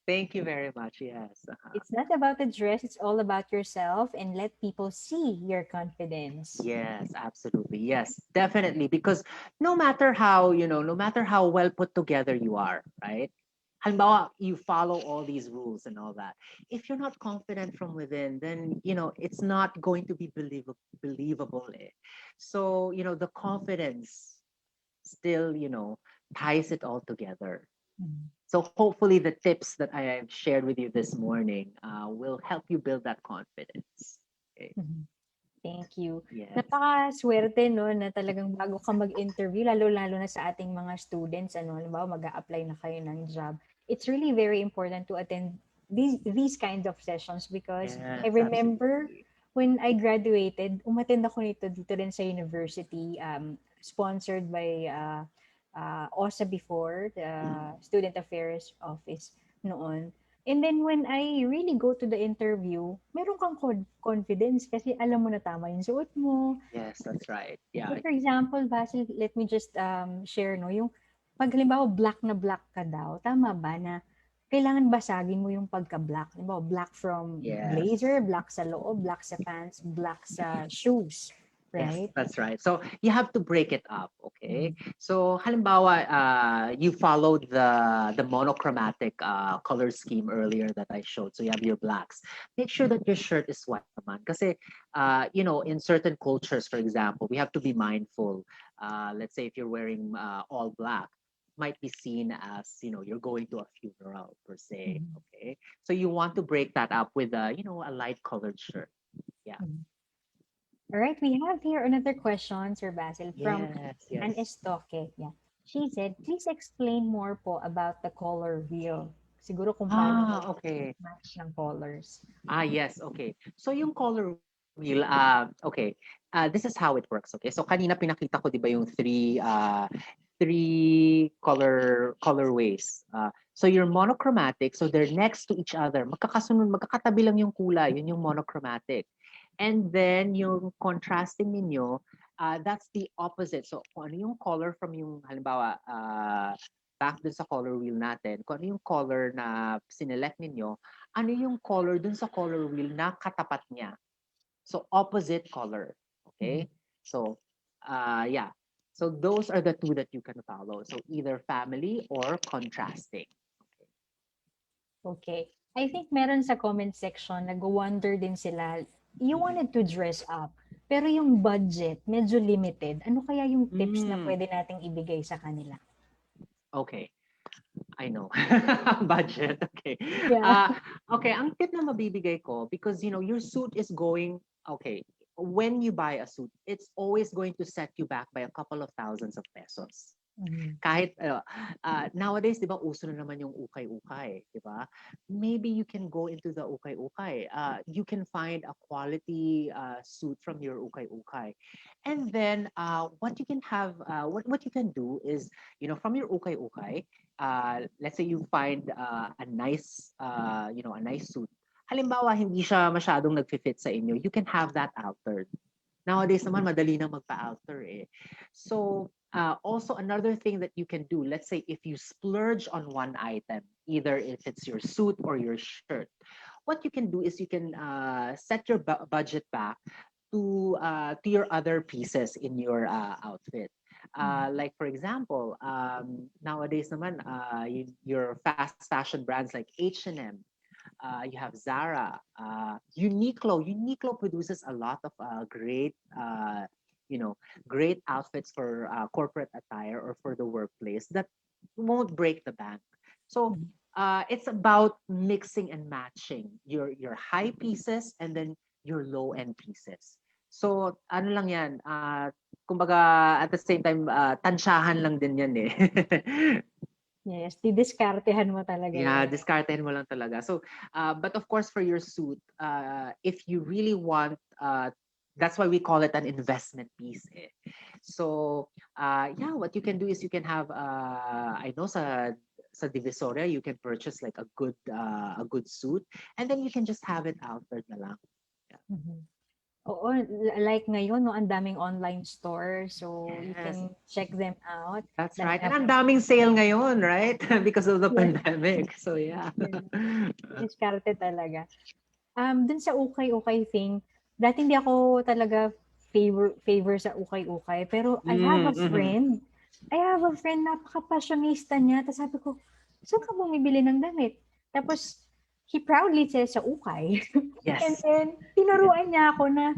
Thank you very much. Yes. It's not about the dress. It's all about yourself and let people see your confidence. Yes, absolutely. Yes, definitely. Because no matter how well put together you are, right? halimbawa, you follow all these rules and all that. If you're not confident from within, then, it's not going to be believable. Eh. So, the confidence still, ties it all together. Mhm. So hopefully the tips that I have shared with you this morning will help you build that confidence. Okay. Mhm. Thank you. Yes. Napakaswerte 'no, na talagang bago ka mag-interview lalo-lalo na sa ating mga students ano, halimbawa mag-a-apply na kayo ng job. It's really very important to attend these kinds of sessions because I Yes, remember absolutely. when I graduated, umattend ako nito dito rin sa university, sponsored by OSA before, the Mm. Student Affairs Office noon. And then when I really go to the interview, meron kang confidence kasi alam mo na tama yung suot mo. Yes, that's right. So Yeah. for example, Basil, let me just share no, yung pag halimbawa black na black ka daw, tama ba na kailangan basagin mo yung pagka-black. Halimbawa, black from Yes. blazer, black sa loob, black sa pants, black sa shoes. Yes, Right? that's right. So you have to break it up, okay? Mhm. So halimbawa, you followed the monochromatic color scheme earlier that I showed. So you have your blacks. Make sure that your shirt is white naman. Kasi, in certain cultures, for example, we have to be mindful. Let's say if you're wearing all black, might be seen as, you're going to a funeral per se, Mhm. okay? So you want to break that up with a light colored shirt. Yeah. Mhm. All right, we have here another question, Sir Basil, from Yes, An yes. Estoque. Yeah. She said, please explain more po about the color wheel. Siguro kung paano Okay. mag-match ng colors. Yes, okay. So yung color wheel, okay. This is how it works, okay? So kanina pinakita ko 'di ba yung three colorways. So you're monochromatic, so they're next to each other. Magkakasunod, magkakatabi lang yung kulay, yun yung monochromatic. And then yung contrasting ninyo, that's the opposite. So kung ano yung color from yung halimbawa, back dun sa color wheel natin, kung ano yung color na sinelect ninyo, ano yung color dun sa color wheel na katapat niya. So opposite color. Mhm. Okay? So yeah. So those are the two that you can follow. So either family or contrasting. Okay. I think meron sa comment section, nag-wonder din sila, you Mhm. wanted to dress up, pero yung budget, medyo limited. Ano kaya yung tips na Mm, pwede nating ibigay sa kanila? okay. I know. Budget. Okay. Yeah. Uh, okay, ang tip na mabibigay ko, because your suit is going, okay, when you buy a suit, it's always going to set you back by a couple of thousands of pesos. Mhm. Kahit nowadays, 'di ba, uso na naman yung ukay-ukay, 'di ba? Maybe you can go into the ukay-ukay. You can find a quality suit from your ukay-ukay. And then what you can have what you can do is, from your ukay-ukay, let's say you find a nice a nice suit. Halimbawa, hindi siya masyadong nagfi-fit sa inyo, you can have that altered. Nowadays naman, madali na magpa-alter eh. So, also another thing that you can do, let's say if you splurge on one item, either if it's your suit or your shirt, what you can do is you can set your budget back to your other pieces in your outfit. Mhm. Like for example, nowadays naman, your fast fashion brands like H&M, you have Zara, Uniqlo. Uniqlo produces a lot of great, great outfits for corporate attire or for the workplace that won't break the bank. So Mhm. it's about mixing and matching your high pieces and then your low end pieces. So ano lang yan, kumbaga at the same time, tansyahan lang din yan eh. Yes, didiskartehan mo talaga Yeah, yun. diskartehin mo lang talaga. So, but of course, for your suit, if you really want, that's why we call it an investment piece. Eh. So, yeah, what you can do is you can have, I know sa Divisoria, you can purchase like a good suit, and then you can just have it altered na lang. Mhm. Oo, like ngayon 'no, ang daming online store, so you Yes, can check them out. that's Dahil right. And nga ang po daming sale ngayon, right? Because of the yes, pandemic. So, yeah. yes, diskarte talaga. Dun sa ukay-ukay thing, dati hindi ako talaga favor sa ukay-ukay, pero Mm, mhm. I have a friend napaka-fashionista niya, tapos sabi ko, saan ka bumibili ng damit? Tapos, he proudly says sa ukay. And Yes. then, Yes. tinuruan niya ako na,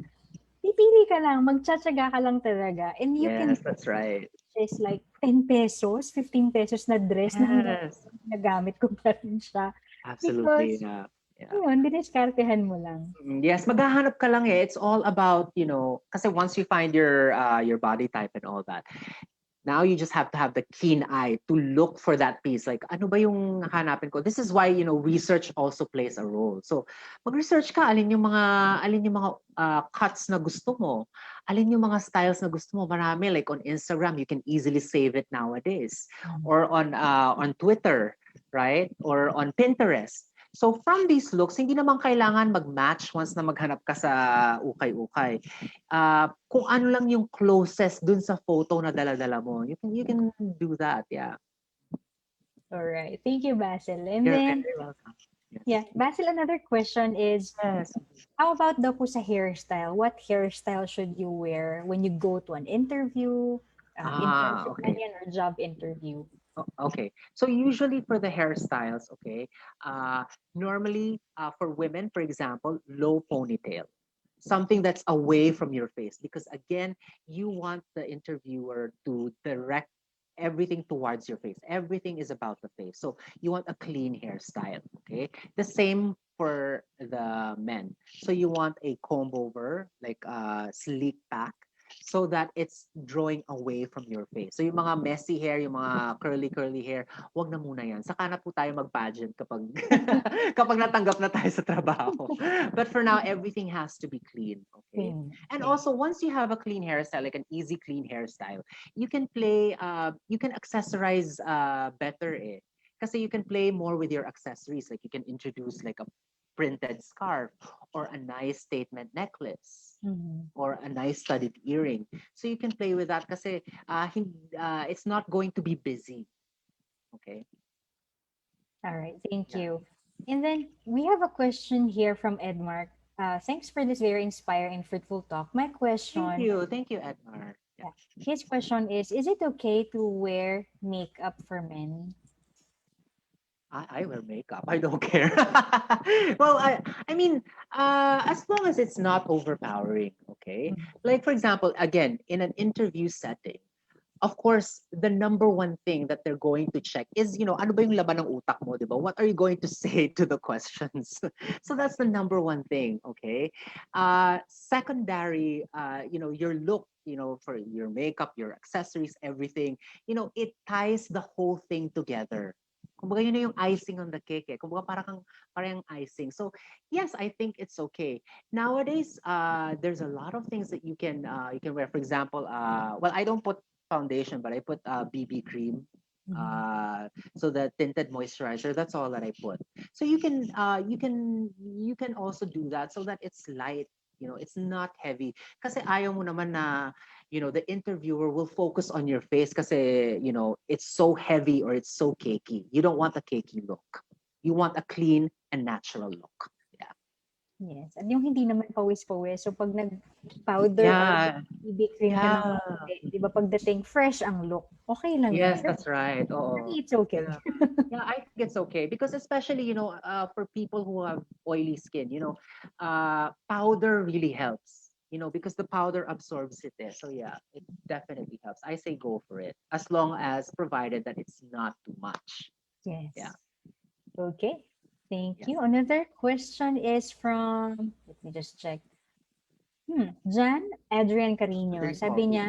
pipili ka lang, magtsatsaga ka lang talaga. And you can Yes, that's right. purchase like 10 pesos, 15 pesos na dress na hanggang Yes. nagamit ko pa rin siya. Absolutely. Because, Yeah. Yeah. yun, diniskartehan mo lang. Yes, maghahanap ka lang eh. It's all about, kasi once you find your body type and all that, now you just have to have the keen eye to look for that piece. Like, ano ba yung hanapin ko? This is why, research also plays a role. So, mag-research ka, alin yung mga cuts na gusto mo, alin yung mga styles na gusto mo. Marami, like on Instagram, you can easily save it nowadays. Or on Twitter, right? Or on Pinterest. So from these looks, hindi naman kailangan mag-match once na maghanap ka sa ukay-ukay. Kung ano lang yung closest dun sa photo na dala-dala mo. You can do that, yeah. All right. Thank you, Basil. And You're then, very welcome. yeah, Yes. Basil, another question is, Yes. how about daw po sa hairstyle? What hairstyle should you wear when you go to an interview, in-person man Okay. yan or job interview? Okay. So usually for the hairstyles, okay, normally for women, for example, low ponytail. Something that's away from your face because again, you want the interviewer to direct everything towards your face. Everything is about the face. So you want a clean hairstyle, okay? The same for the men. So you want a comb over, like a sleek back, so that it's drawing away from your face. So yung mga messy hair, yung mga curly hair, wag na muna yan. Saka na po tayo mag-pageant kapag kapag natanggap na tayo sa trabaho. But for now, everything has to be clean, okay? And Yeah. also, once you have a clean hairstyle, like an easy clean hairstyle, you can accessorize better eh. Kasi you can play more with your accessories. Like you can introduce like a printed scarf or a nice statement necklace Mhm. or a nice studded earring. So you can play with that kasi it's not going to be busy. Okay? All right. Thank Yeah. you. And then we have a question here from Edmark. Thanks for this very inspiring and fruitful talk. My Thank question, you. Thank you, Edmar. Yeah. yeah, his question is it okay to wear makeup for men? I wear makeup. I don't care. Well, I mean, as long as it's not overpowering, okay? Mhm. Like for example, again, in an interview setting, of course, the number one thing that they're going to check is, ano ba yung laban ng utak mo, di ba? What are you going to say to the questions? So that's the number one thing, okay? Secondary, your look, for your makeup, your accessories, everything, it ties the whole thing together. Kumbaga yun na yung icing on the cake eh. Kumbaga parang icing. So yes, I think it's okay. Nowadays, there's a lot of things that you can wear. For example, well, I don't put foundation, but I put BB cream. Mhm. So the tinted moisturizer, that's all that I put. So you can also do that so that it's light, it's not heavy. Kasi ayaw mo naman na, the interviewer will focus on your face kasi, it's so heavy or it's so cakey. You don't want a cakey look. You want a clean and natural look. Yeah. Yes. At yung hindi naman pawis-pawis. So pag nag-powder or Yeah. BB cream ka ng Yeah. konti, di ba pagdating fresh ang look, okay lang yun. Yes, that's right. For Oh. me, it's okay. Yeah. Yeah, I think it's okay because especially, for people who have oily skin, powder really helps, because the powder absorbs it there. So yeah, it definitely helps. I say go for it as long as provided that it's not too much. Yes. Yeah. Okay. Thank Yes. you. Another question is from, let me just check. Jan Adrian Carino. Sabi Okay. niya,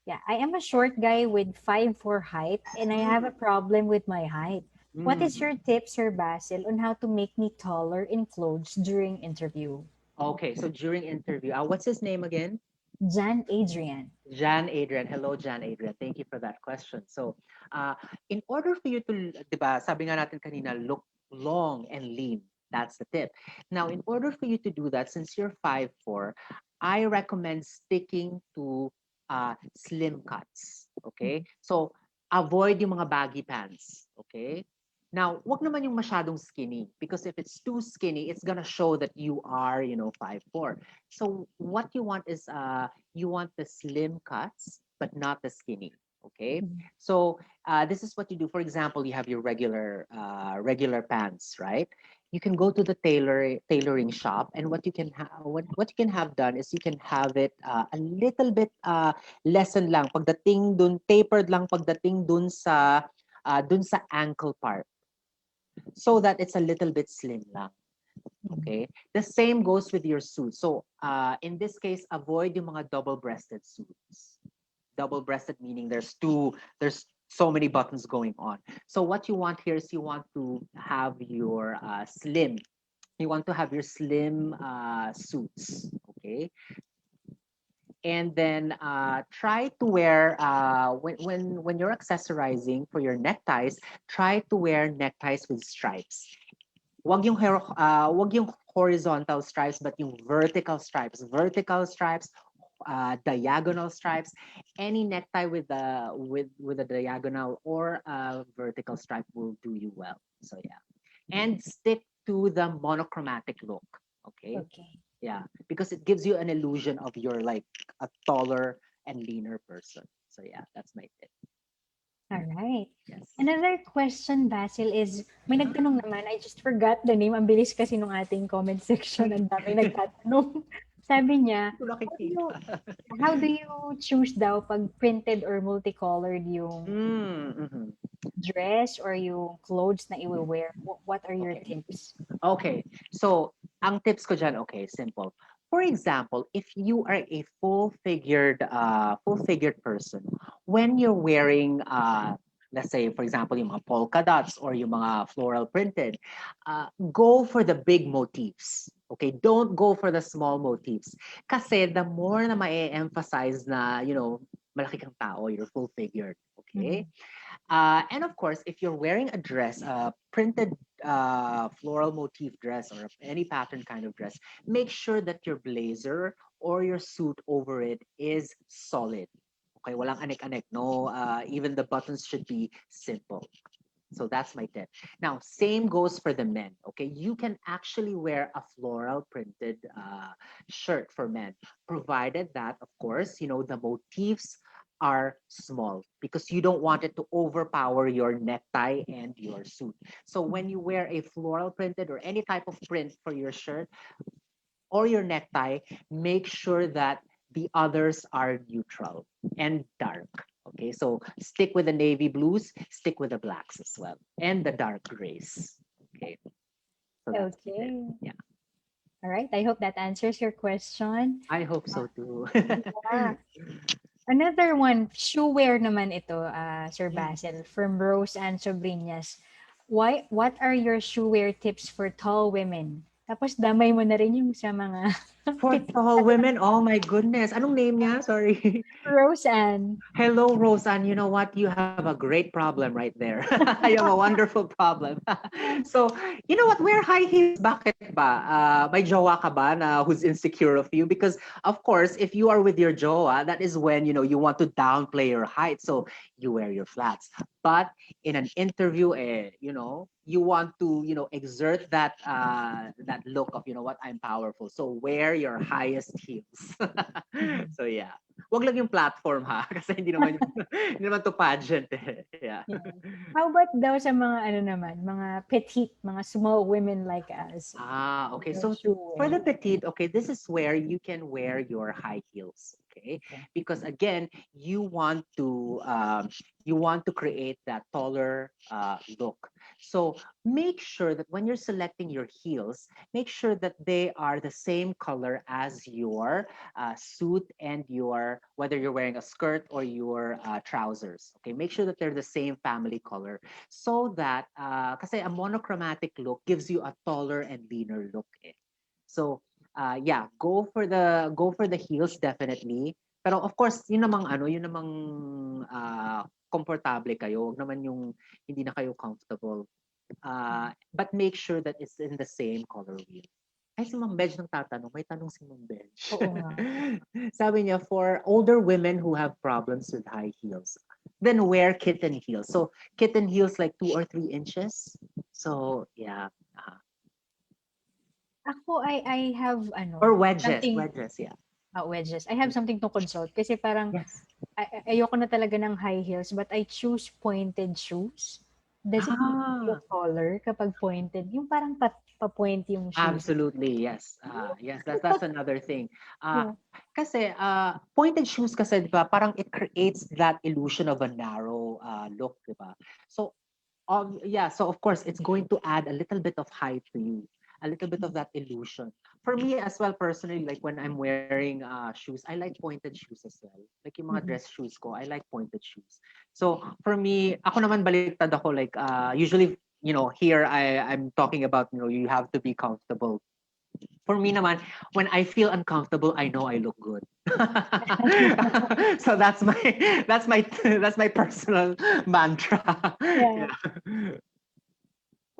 yeah, I am a short guy with 5'4" height and I have a problem with my height. What is Mm. your tip, Sir Basil, on how to make me taller in clothes during interview? Okay, so during interview, what's his name again? Jan Adrian. Jan Adrian. Hello, Jan Adrian. Thank you for that question. So, in order for you to, di ba, sabi nga natin kanina, look long and lean. That's the tip. Now, in order for you to do that, since you're 5'4", I recommend sticking to slim cuts. Okay? So, avoid yung mga baggy pants. Okay? Now, wag naman yung masyadong skinny because if it's too skinny, it's gonna show that you are, 5'4". So what you want is you want the slim cuts, but not the skinny. Okay, Mhm. so this is what you do. For example, you have your regular pants, right? You can go to the tailoring shop, and what you can have done is you can have it a little bit lessen lang pagdating dun, tapered lang pagdating dun sa ankle part, so that it's a little bit slim lang. Mhm. Okay, the same goes with your suit. So in this case, avoid yung mga double-breasted suits. Double-breasted meaning there's so many buttons going on. So what you want here is you want to have your slim. You want to have your slim suits. Okay, and then try to wear when you're accessorizing for your neckties, try to wear neckties with stripes. Wag yung horizontal stripes, but yung vertical stripes, diagonal stripes. Any necktie with a diagonal or a vertical stripe will do you well. So yeah, and stick to the monochromatic look. Okay, Okay. yeah, because it gives you an illusion of you're like a taller and leaner person. So yeah, that's my tip. All right. Yes. Another question, Basil, is may nagtanong naman, I just forgot the name. Ang bilis kasi nung ating comment section. Ang dami nagtatanong. Sabi niya, Hindi ko how do you, nakikita. how do you choose daw pag printed or multicolored yung Mm-hmm. dress or yung clothes na i-wear? What are your Okay. tips? Okay. So, ang tips ko dyan, okay, simple. For example, if you are a full-figured person, when you're wearing, let's say, for example, yung mga polka dots or yung mga floral printed, go for the big motifs. Okay, don't go for the small motifs. Kasi the more na ma-emphasize na, malaki kang tao, you're full-figured. Okay? Mhm. And of course, if you're wearing a dress, a printed floral motif dress or any pattern kind of dress, make sure that your blazer or your suit over it is solid. Okay, walang anek-anek. No, even the buttons should be simple. So that's my tip. Now, same goes for the men. Okay, you can actually wear a floral printed shirt for men, provided that, of course, the motifs are small because you don't want it to overpower your necktie and your suit. So when you wear a floral printed or any type of print for your shirt or your necktie, make sure that the others are neutral and dark. Okay, so stick with the navy blues, stick with the blacks as well, and the dark grays. Okay, so that's it. Okay. Yeah, All right. I hope that answers your question. I hope so too. Yeah. Another one, shoe wear naman ito, Sir Mm. Basil, from Rose and Sobrinas. What are your shoe wear tips for tall women? Tapos damay mo na rin yung sa mga For tall women, oh my goodness. Anong name niya? Sorry. Rose and Hello, Roseanne. You know what? You have a great problem right there. You have a wonderful problem. So, you know what? Wear high heels. Bakit ba? May jowa ka ba na who's insecure of you? Because, of course, if you are with your jowa, that is when, you want to downplay your height. So, you wear your flats. But in an interview, you want to, exert that look of, what, I'm powerful. So, wear your highest heels. Mhm. So, yeah. Wag lang yung platform ha kasi hindi naman to pageant eh. Yeah. Yeah. How about daw sa mga ano naman, mga petite, mga small women like us? Okay. Yung So shoe for wear. the petite, okay, this is where you can wear your high heels. Okay, Okay. because again, you want to create that taller look. So make sure that when you're selecting your heels, make sure that they are the same color as your suit and your whether you're wearing a skirt or your trousers. Okay, make sure that they're the same family color so that kasi a monochromatic look gives you a taller and leaner look eh. So yeah, go for the heels definitely. Pero of course, yun namang komportable kayo, wag naman yung hindi na kayo comfortable. But make sure that it's in the same color wheel. Ay, si Ma'am Bej nang tatanong. May tanong si Ma'am Bej. Oo nga. Sabi niya, for older women who have problems with high heels, then wear kitten heels. So, kitten heels like 2 or 3 inches. So, yeah. Ako, I have ano, Or wedges. something Wedges, yeah. wedges. I have something to consult kasi parang Yes. ayoko na talaga ng high heels but I choose pointed shoes. Does it make you Ah, taller kapag pointed? Yung parang pa-point yung shoes. absolutely, yes. Yes, that's another thing. Yeah. Kasi pointed shoes kasi 'di ba, parang it creates that illusion of a narrow look, 'di ba? So yeah, so of course it's going to add a little bit of height to you, a little bit of that illusion. For me as well personally, like when I'm wearing shoes, I like pointed shoes as well. Like yung mga dress Mhm. shoes ko, I like pointed shoes. So for me, ako naman baliktad ako like usually here I'm talking about you have to be comfortable. For me naman, when I feel uncomfortable, I know I look good. So that's my personal mantra. Yeah. Yeah.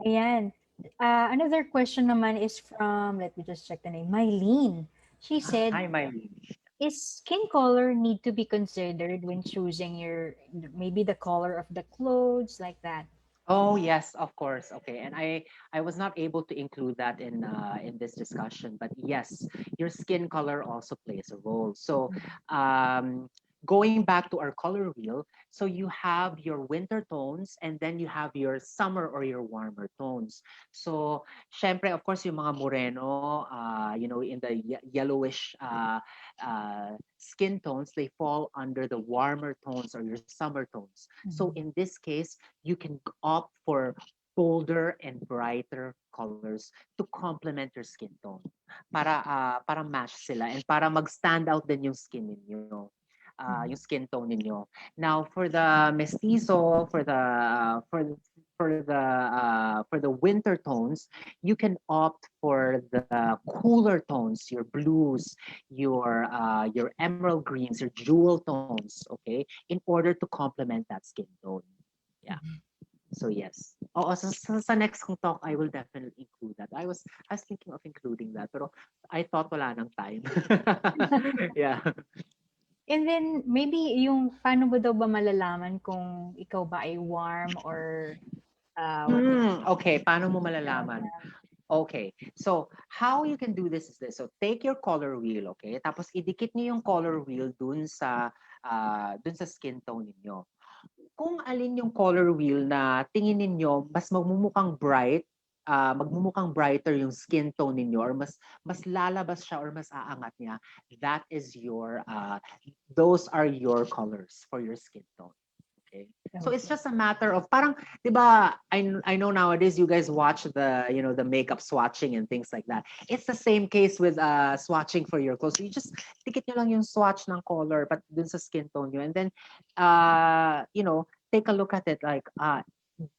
Ayan. Another question naman is from, let me just check the name, Mylene. She said, Hi, Miley. is skin color need to be considered when choosing your, maybe the color of the clothes, like that? Oh yes, of course. Okay, and I was not able to include that in this discussion, but yes, your skin color also plays a role. So, um, going back to our color wheel, so you have your winter tones, and then you have your summer or your warmer tones. So, syempre, of course, yung mga moreno, in the yellowish skin tones, they fall under the warmer tones or your summer tones. So Mhm. in this case, you can opt for bolder and brighter colors to complement your skin tone para match sila and para mag-stand out din yung skin ninyo. Yung Mhm. skin tone ninyo. Now for the mestizo, for the winter tones, you can opt for the cooler tones, your blues, your emerald greens, your jewel tones, okay, in order to complement that skin tone. Yeah. So yes. Oo, sa next kong talk, I will definitely include that. I was thinking of including that, pero I thought wala nang time. Yeah. And then, maybe yung, paano ba daw ba malalaman kung ikaw ba ay warm or, what do you Okay, paano mo call malalaman? that? Okay. So, how you can do this is this. So, take your color wheel, okay? Tapos idikit niyo yung color wheel dun sa skin tone niyo. Kung alin yung color wheel na tingin ninyo mas magmumukhang brighter yung skin tone ninyo or mas lalabas siya or mas aangat niya, that is those are your colors for your skin tone. Okay. So it's Okay. just a matter of parang, 'di ba, I know nowadays you guys watch the makeup swatching and things like that. It's the same case with swatching for your clothes. You just tikit nyo lang yung swatch ng color but dun sa skin tone nyo and then take a look at it like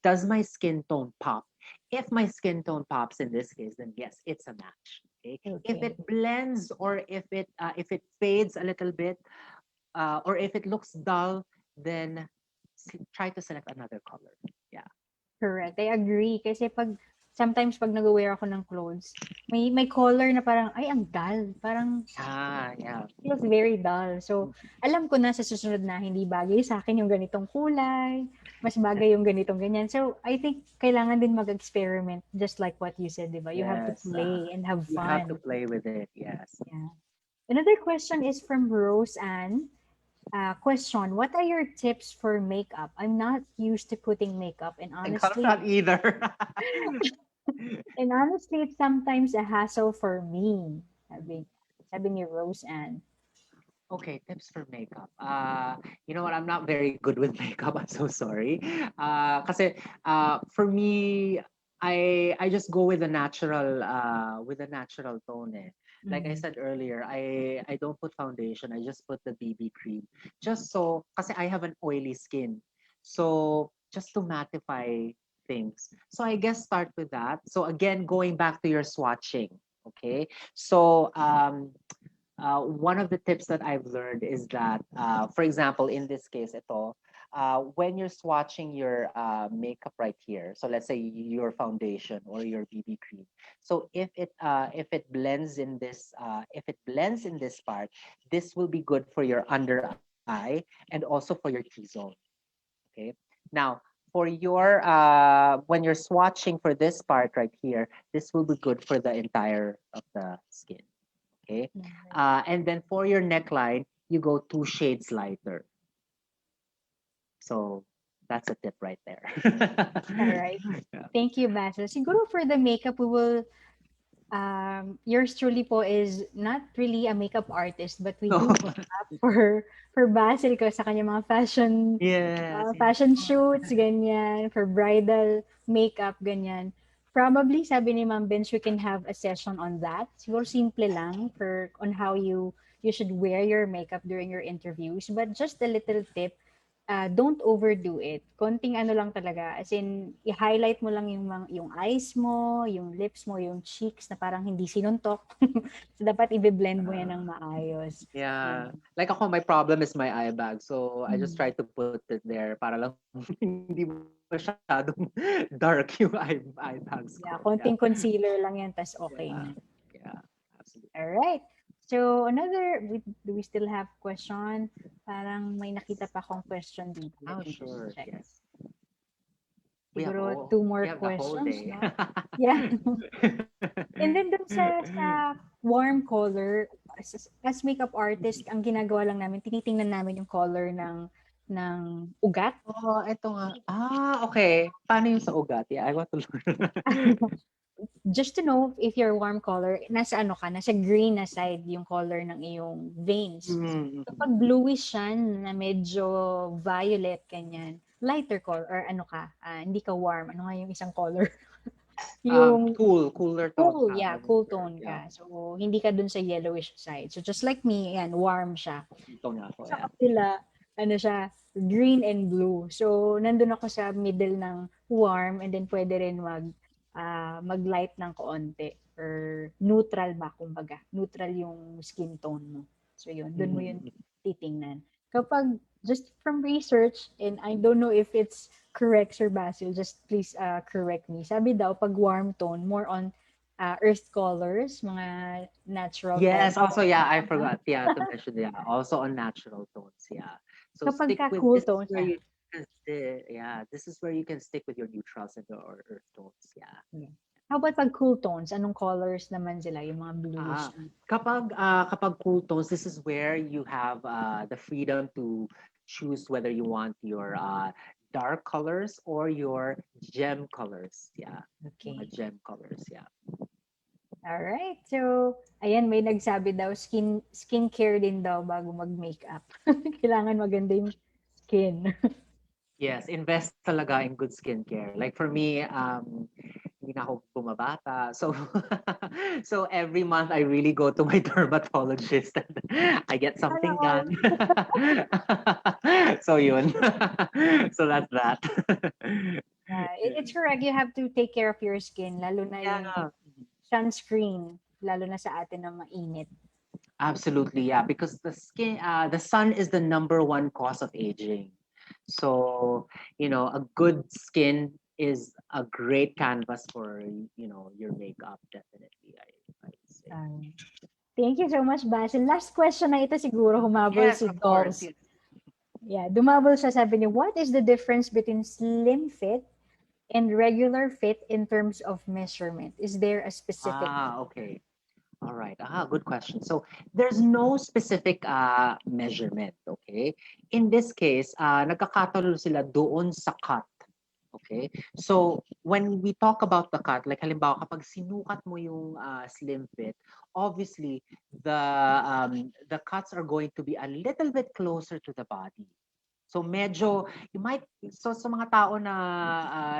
does my skin tone pop? If my skin tone pops in this case, then yes, it's a match. Okay. If Okay. it blends or if it fades a little bit, or if it looks dull, then try to select another color. Yeah. Correct. I agree. Kasi sometimes pag nag-wear ako ng clothes, may color na parang, ay, ang dull. Parang, Yeah. feels very dull. So, alam ko na sa susunod na hindi bagay sa akin yung ganitong kulay, mas bagay yung ganitong ganyan. So, I think kailangan din mag-experiment, just like what you said, di ba? You have to Yes. play and have You have to fun. play with it. Yes. Yeah. Another question is from Rose Ann. Question, what are your tips for makeup? I'm not used to putting makeup, and I got honestly, that either. it's sometimes a hassle for me. Sabi ni Rose Ann. Okay, tips for makeup. You know what? I'm not very good with makeup. I'm so sorry. Kasi for me, I just go with the natural tone. Eh. Like I Mm. said earlier, I don't put foundation. I just put the BB cream. Just so, kasi I have an oily skin. So just to mattify things. So I guess start with that. So again, going back to your swatching. Okay. So one of the tips that I've learned is that, for example, in this case, when you're swatching your makeup right here, so let's say your foundation or your BB cream, so if it blends in this part, this will be good for your under eye and also for your T-zone. Okay. Now, for your when you're swatching for this part right here, this will be good for the entire of the skin. Okay. Alright. And then for your neckline, you go 2 shades lighter. So that's a tip right there. All right. Yeah. Thank you, Basil. Siguro for the makeup, we will yours truly po is not really a makeup artist, but we No. do makeup for Basil ko sa kanya mga Yes, yes. fashion shoots, ganyan, for bridal makeup, ganyan. Probably, sabi ni Ma'am Bench, we can have a session on that. Siguro simple lang for on how you should wear your makeup during your interviews. But just a little tip, don't overdo it. Konting ano lang talaga, as in, i-highlight mo lang yung eyes mo, yung lips mo, yung cheeks na parang hindi sinuntok. So, dapat i-blend mo yan ng maayos. Yeah. Yan. Like ako, my problem is my eye bag. So I just Mm. try to put it there para lang hindi masyadong dark yung eye bags ko. Yeah, Yeah. konting concealer lang yan, tas okay Yeah. na. Yeah. Absolutely. All right. So, do we still have question? Parang may nakita pa akong question dito. Let Oh, me just sure. check. Yes. Siguro two We more have the whole questions, day. no? Yeah. And then dun sa warm color, as makeup artist, ang ginagawa lang namin, tinitingnan namin yung color ng ugat. Oh, eto nga. Okay. Paano yung sa ugat? Yeah, I want to learn. Just to know if your warm color, nasa ano ka, nasa green na side yung color ng iyong veins. Mm. Kapag bluish siya na medyo violet, kanyan, lighter color, or ano ka, hindi ka warm. Ano nga yung isang color? Yung Cooler tone cool, ka, yeah, I would cool wear. tone Yeah, ka. So, hindi ka dun sa yellowish side. So, just like me, yan, warm siya. tone nga ako, Sa yeah. kapila, ano siya, green and blue. So, nandun ako sa middle ng warm and then pwede rin mag-light ng kaunti or neutral ba, kumbaga. Neutral yung skin tone mo. So, yun, dun mo yun Mm. titingnan. Kapag, just from research, and I don't know if it's correct, Sir Basil, just please correct me. Sabi daw, pag warm tone, more on earth colors, mga natural Yes, colors. also, yeah, I Tama? forgot, yeah, to mention, yeah, also on natural tones, yeah. So Kapag stick ka with cool this is tones, where you can yeah, this is where you can stick with your neutrals and your earth tones, yeah. yeah. How about pag cool tones? Anong colors naman sila? Yung mga bluish. Ah, kapag cool tones, this is where you have the freedom to choose whether you want your dark colors or your gem colors, yeah. Mga Okay. gem colors, yeah. Alright. So, ayan, may nagsabi daw, skincare din daw bago mag-makeup. Kailangan maganda yung skin. Yes, invest talaga in good skincare. Like for me, hindi na ako bumabata. So, so every month I really go to my dermatologist and I get Sana something all. done. So yun. So that's that. Yeah, it's correct. You have to take care of your skin, lalo na yung Yeah. sunscreen, lalo na sa atin na mainit. Absolutely, yeah. Because the sun is the number one cause of aging. So, a good skin is a great canvas for, your makeup, definitely, I'd say. Um, Thank you so much, Basil. Last question na ito siguro humabol Yes, si of course. Dolls. Yeah, dumabol siya, sabi niya, what is the difference between slim fit and regular fit in terms of measurement? Is there a specific? Okay. All right. Good question. So there's no specific measurement, okay? In this case, nagkakatalo sila doon sa cut. Okay? So when we talk about the cut, like halimbawa kapag sinukat mo yung slim fit, obviously the cuts are going to be a little bit closer to the body. So medyo so sa mga tao na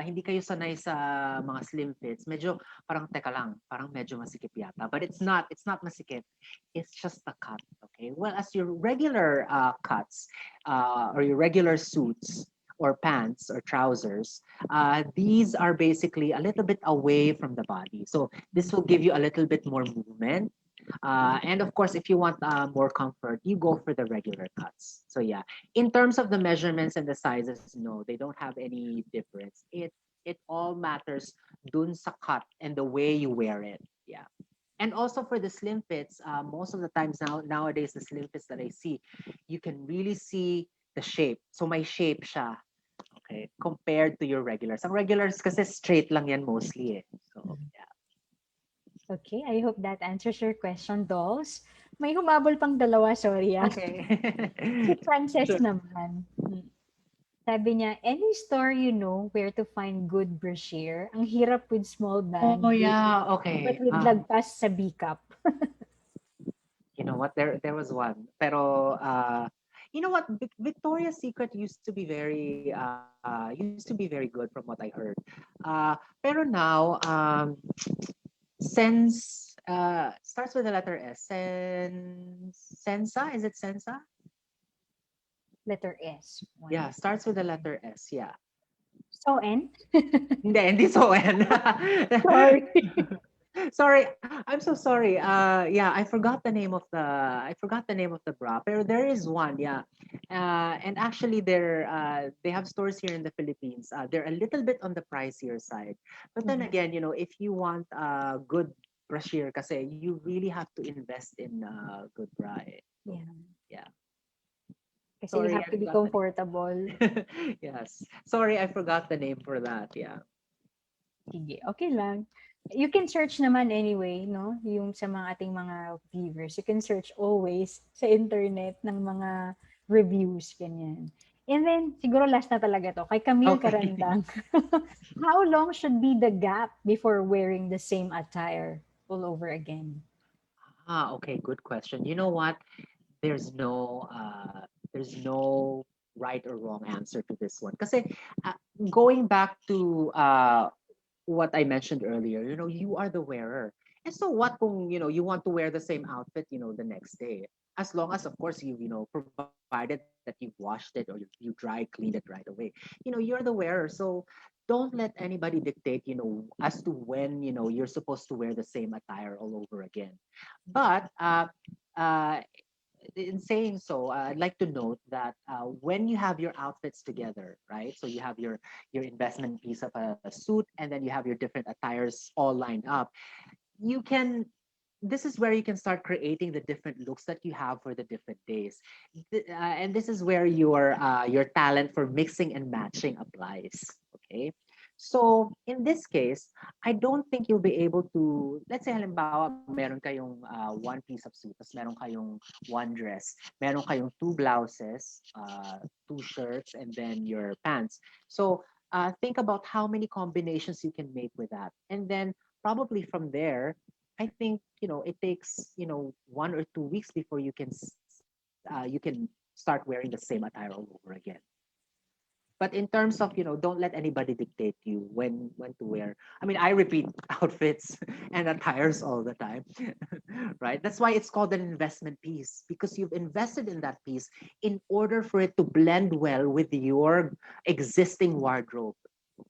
hindi kayo sanay sa mga slim fits, medyo parang teka lang, parang medyo masikip yata. But it's not masikip. It's just a cut, okay? Well, as your regular cuts or your regular suits or pants or trousers, these are basically a little bit away from the body. So this will give you a little bit more movement. And of course, if you want more comfort, you go for the regular cuts. So yeah, in terms of the measurements and the sizes, no, they don't have any difference. It all matters dun sa cut and the way you wear it. Yeah. And also for the slim fits, most of the times nowadays the slim fits that I see, you can really see the shape. So my shape siya. Okay, compared to your regulars. Ang regulars kasi straight lang yan mostly eh. So, yeah. Okay, I hope that answers your question, dolls. May humabol pang dalawa, sorry ah. Si Okay. Frances Sure. naman. Sabi niya, any store you know where to find good brochure? Ang hirap with small Oh band, yeah, but okay. with lagpas sa B-cup. You know what? There was one. Pero you know what? Victoria's Secret used to be very good from what I heard. Pero now starts with the letter S. Sensa? Is it Sensa? Letter S. Yeah, One. starts with the letter S. Yeah. So, N? Hindi so N. Sorry. Sorry, I'm so sorry. Yeah, I forgot the name of the bra. Pero there is one, yeah. And actually, they have stores here in the Philippines. They're a little bit on the pricier side, but then Mhm. again, if you want good brasier, kasi you really have to invest in good bra. So, Yeah. yeah. Kasi you Sorry, have I to be forgot the comfortable. name. Yes. Sorry, I forgot the name for that. Yeah. Sige, okay lang. You can search naman anyway, no? Yung sa mga ating mga viewers. You can search always sa internet ng mga reviews, ganyan. And then, siguro last na talaga to. Kay Camille Okay. Carandang. How long should be the gap before wearing the same attire all over again? Okay, good question. You know what? there's no uh, there's no right or wrong answer to this one. Kasi uh, going back to what I mentioned earlier, you are the wearer. And so what kung, you want to wear the same outfit, the next day? As long as, of course, provided that you've washed it or you dry cleaned it right away. You're the wearer. So don't let anybody dictate, as to when, you're supposed to wear the same attire all over again. But uh, in saying so, I'd like to note that when you have your outfits together, right? So you have your investment piece of a suit, and then you have your different attires all lined up. You can. This is where you can start creating the different looks that you have for the different days, and this is where your talent for mixing and matching applies. Okay. So in this case, I don't think you'll be able to, let's say halimbawa, meron kayong one piece of suit, tapos meron kayong one dress, meron kayong two blouses, two shirts, and then your pants. So think about how many combinations you can make with that. And then probably from there, I think, it takes, 1 or 2 weeks before you can start wearing the same attire all over again. But in terms of, don't let anybody dictate you when to wear. I mean, I repeat outfits and attires all the time, right? That's why it's called an investment piece, because you've invested in that piece in order for it to blend well with your existing wardrobe.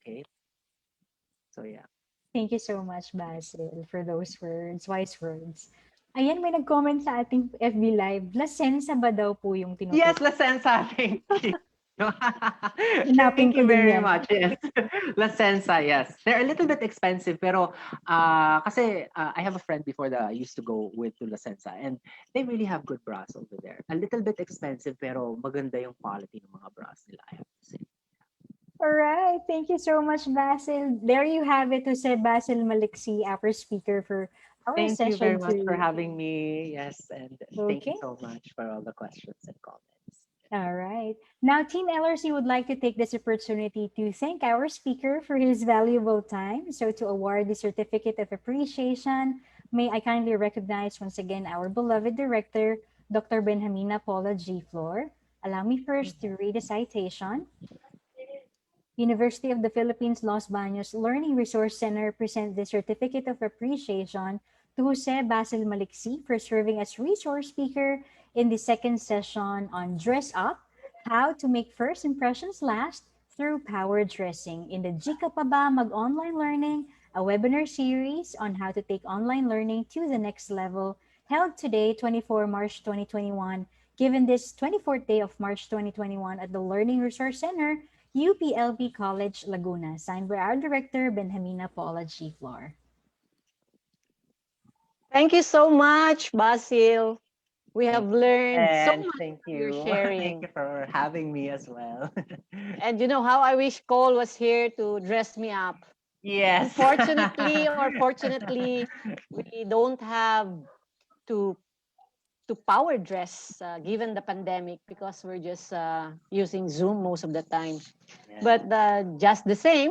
Okay, so yeah. Thank you so much, Basil, for those words, wise words. Ayan, may nag-comment sa ating FB Live. Lasensa ba daw po yung Yes, tinutukoy? La Sensa. Thank you. Hanapin Thank ko you din very yan. much. Yes. La Sensa, yes. They're a little bit expensive, pero kasi I have a friend before that I used to go with to La Sensa, and they really have good bras over there. A little bit expensive, pero maganda yung quality ng mga bras nila, I have to say. All right. Thank you so much, Basil. There you have it, to say Basil Maliksi, our speaker for our Thank you very session much for today. having me. Yes, and thank you Okay. so much for all the questions and comments. All right. Now, Team LRC would like to take this opportunity to thank our speaker for his valuable time. So, to award the certificate of appreciation, may I kindly recognize once again our beloved director, Dr. Benjamina Paula G. Flor. Allow me first to read the citation. University of the Philippines Los Baños Learning Resource Center present the Certificate of Appreciation to Jose Basil Maliksi for serving as resource speaker in the second session on Dress Up, How to Make First Impressions Last Through Power Dressing in the GKPB Mag-Online Learning, a webinar series on how to take online learning to the next level, held today, 24 March 2021, given this 24th day of March 2021 at the Learning Resource Center, UPLB College, Laguna, signed by our director, Benjamina Paula G. Flor. Thank you so much, Basil. We have Thank you. learned so And much thank from your you. Thank sharing. you for having me as well. And you know how I wish Cole was here to dress me up. Yes. Unfortunately or fortunately, we don't have to power dress given the pandemic because we're just using Zoom most of the time. Yeah. But just the same,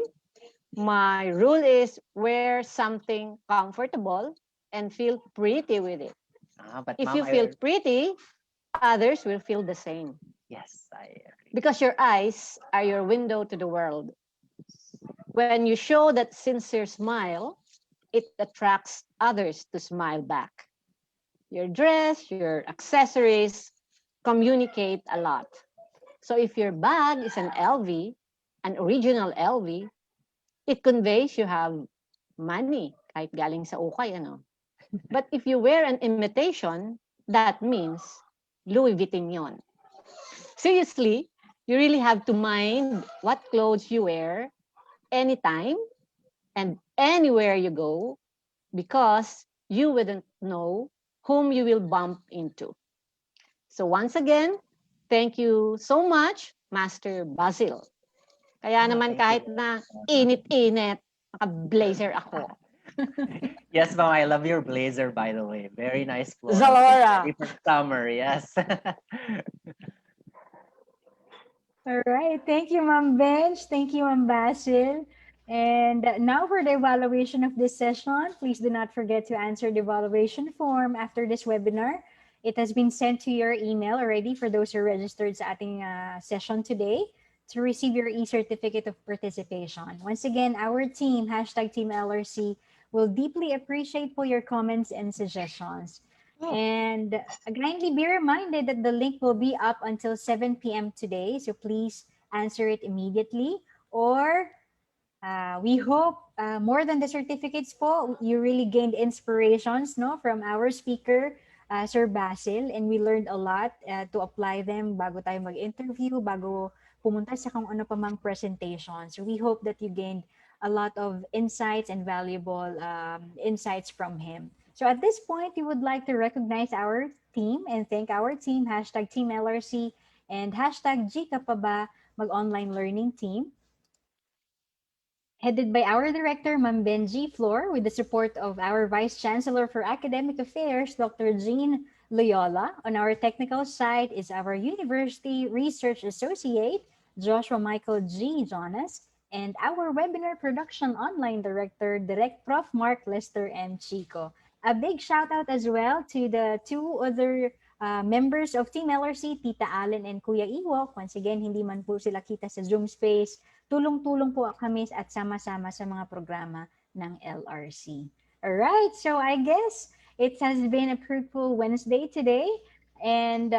my rule is wear something comfortable and feel pretty with it. But If ma'am, you feel pretty, others will feel the same yes, I agree. because your eyes are your window to the world. When you show that sincere smile, it attracts others to smile back. Your dress, your accessories communicate a lot. So if your bag is an LV, an original LV, it conveys you have money kahit galing sa ukay, ano. But if you wear an imitation, that means Louis Vuitton yon. Seriously, you really have to mind what clothes you wear anytime and anywhere you go because you wouldn't know whom you will bump into. So once again, thank you so much, Master Basil. Kaya naman Thank you. kahit na init-init, naka-blazer ako. Yes, ma'am, I love your blazer, by the way. Very nice floral print. Zalora. Ready for summer, yes. All right. Thank you, Ma'am Bench. Thank you, Ma'am Basil. And now for the evaluation of this session, please do not forget to answer the evaluation form after this webinar. It has been sent to your email already for those who are registered sa ating session today to receive your e-certificate of participation. Once again, our team, hashtag Team LRC, will deeply appreciate for your comments and suggestions. And kindly be reminded that the link will be up until 7 p.m. today. So please answer it immediately. Or we hope more than the certificates po, you really gained inspirations no, from our speaker, Sir Basil. And we learned a lot to apply them bago tayo mag-interview, bago pumunta sa kung ano pa mang presentation. So we hope that you gained a lot of insights and valuable insights from him. So at this point, we would like to recognize our team and thank our team, hashtag Team LRC and hashtag GKPB mag-online learning team, headed by our director, Ma'am Benji Flor, with the support of our Vice Chancellor for Academic Affairs, Dr. Jean Loyola. On our technical side is our University Research Associate, Joshua Michael G. Jonas, and our webinar production online director, Direct Prof. Mark Lester and Chico. A big shout out as well to the two other members of Team LRC, Tita Allen and Kuya Iwok. Once again, hindi man po sila kita sa Zoom space. Tulong-tulong po kami at sama-sama sa mga programa ng LRC. Alright, so I guess it has been a fruitful Wednesday today. And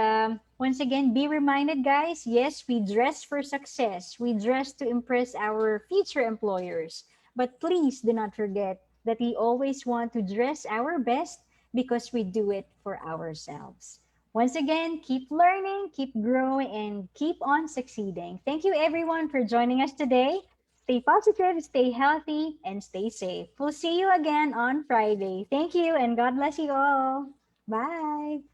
once again, be reminded, guys, yes, we dress for success. We dress to impress our future employers. But please do not forget that we always want to dress our best because we do it for ourselves. Once again, keep learning, keep growing, and keep on succeeding. Thank you, everyone, for joining us today. Stay positive, stay healthy, and stay safe. We'll see you again on Friday. Thank you, and God bless you all. Bye.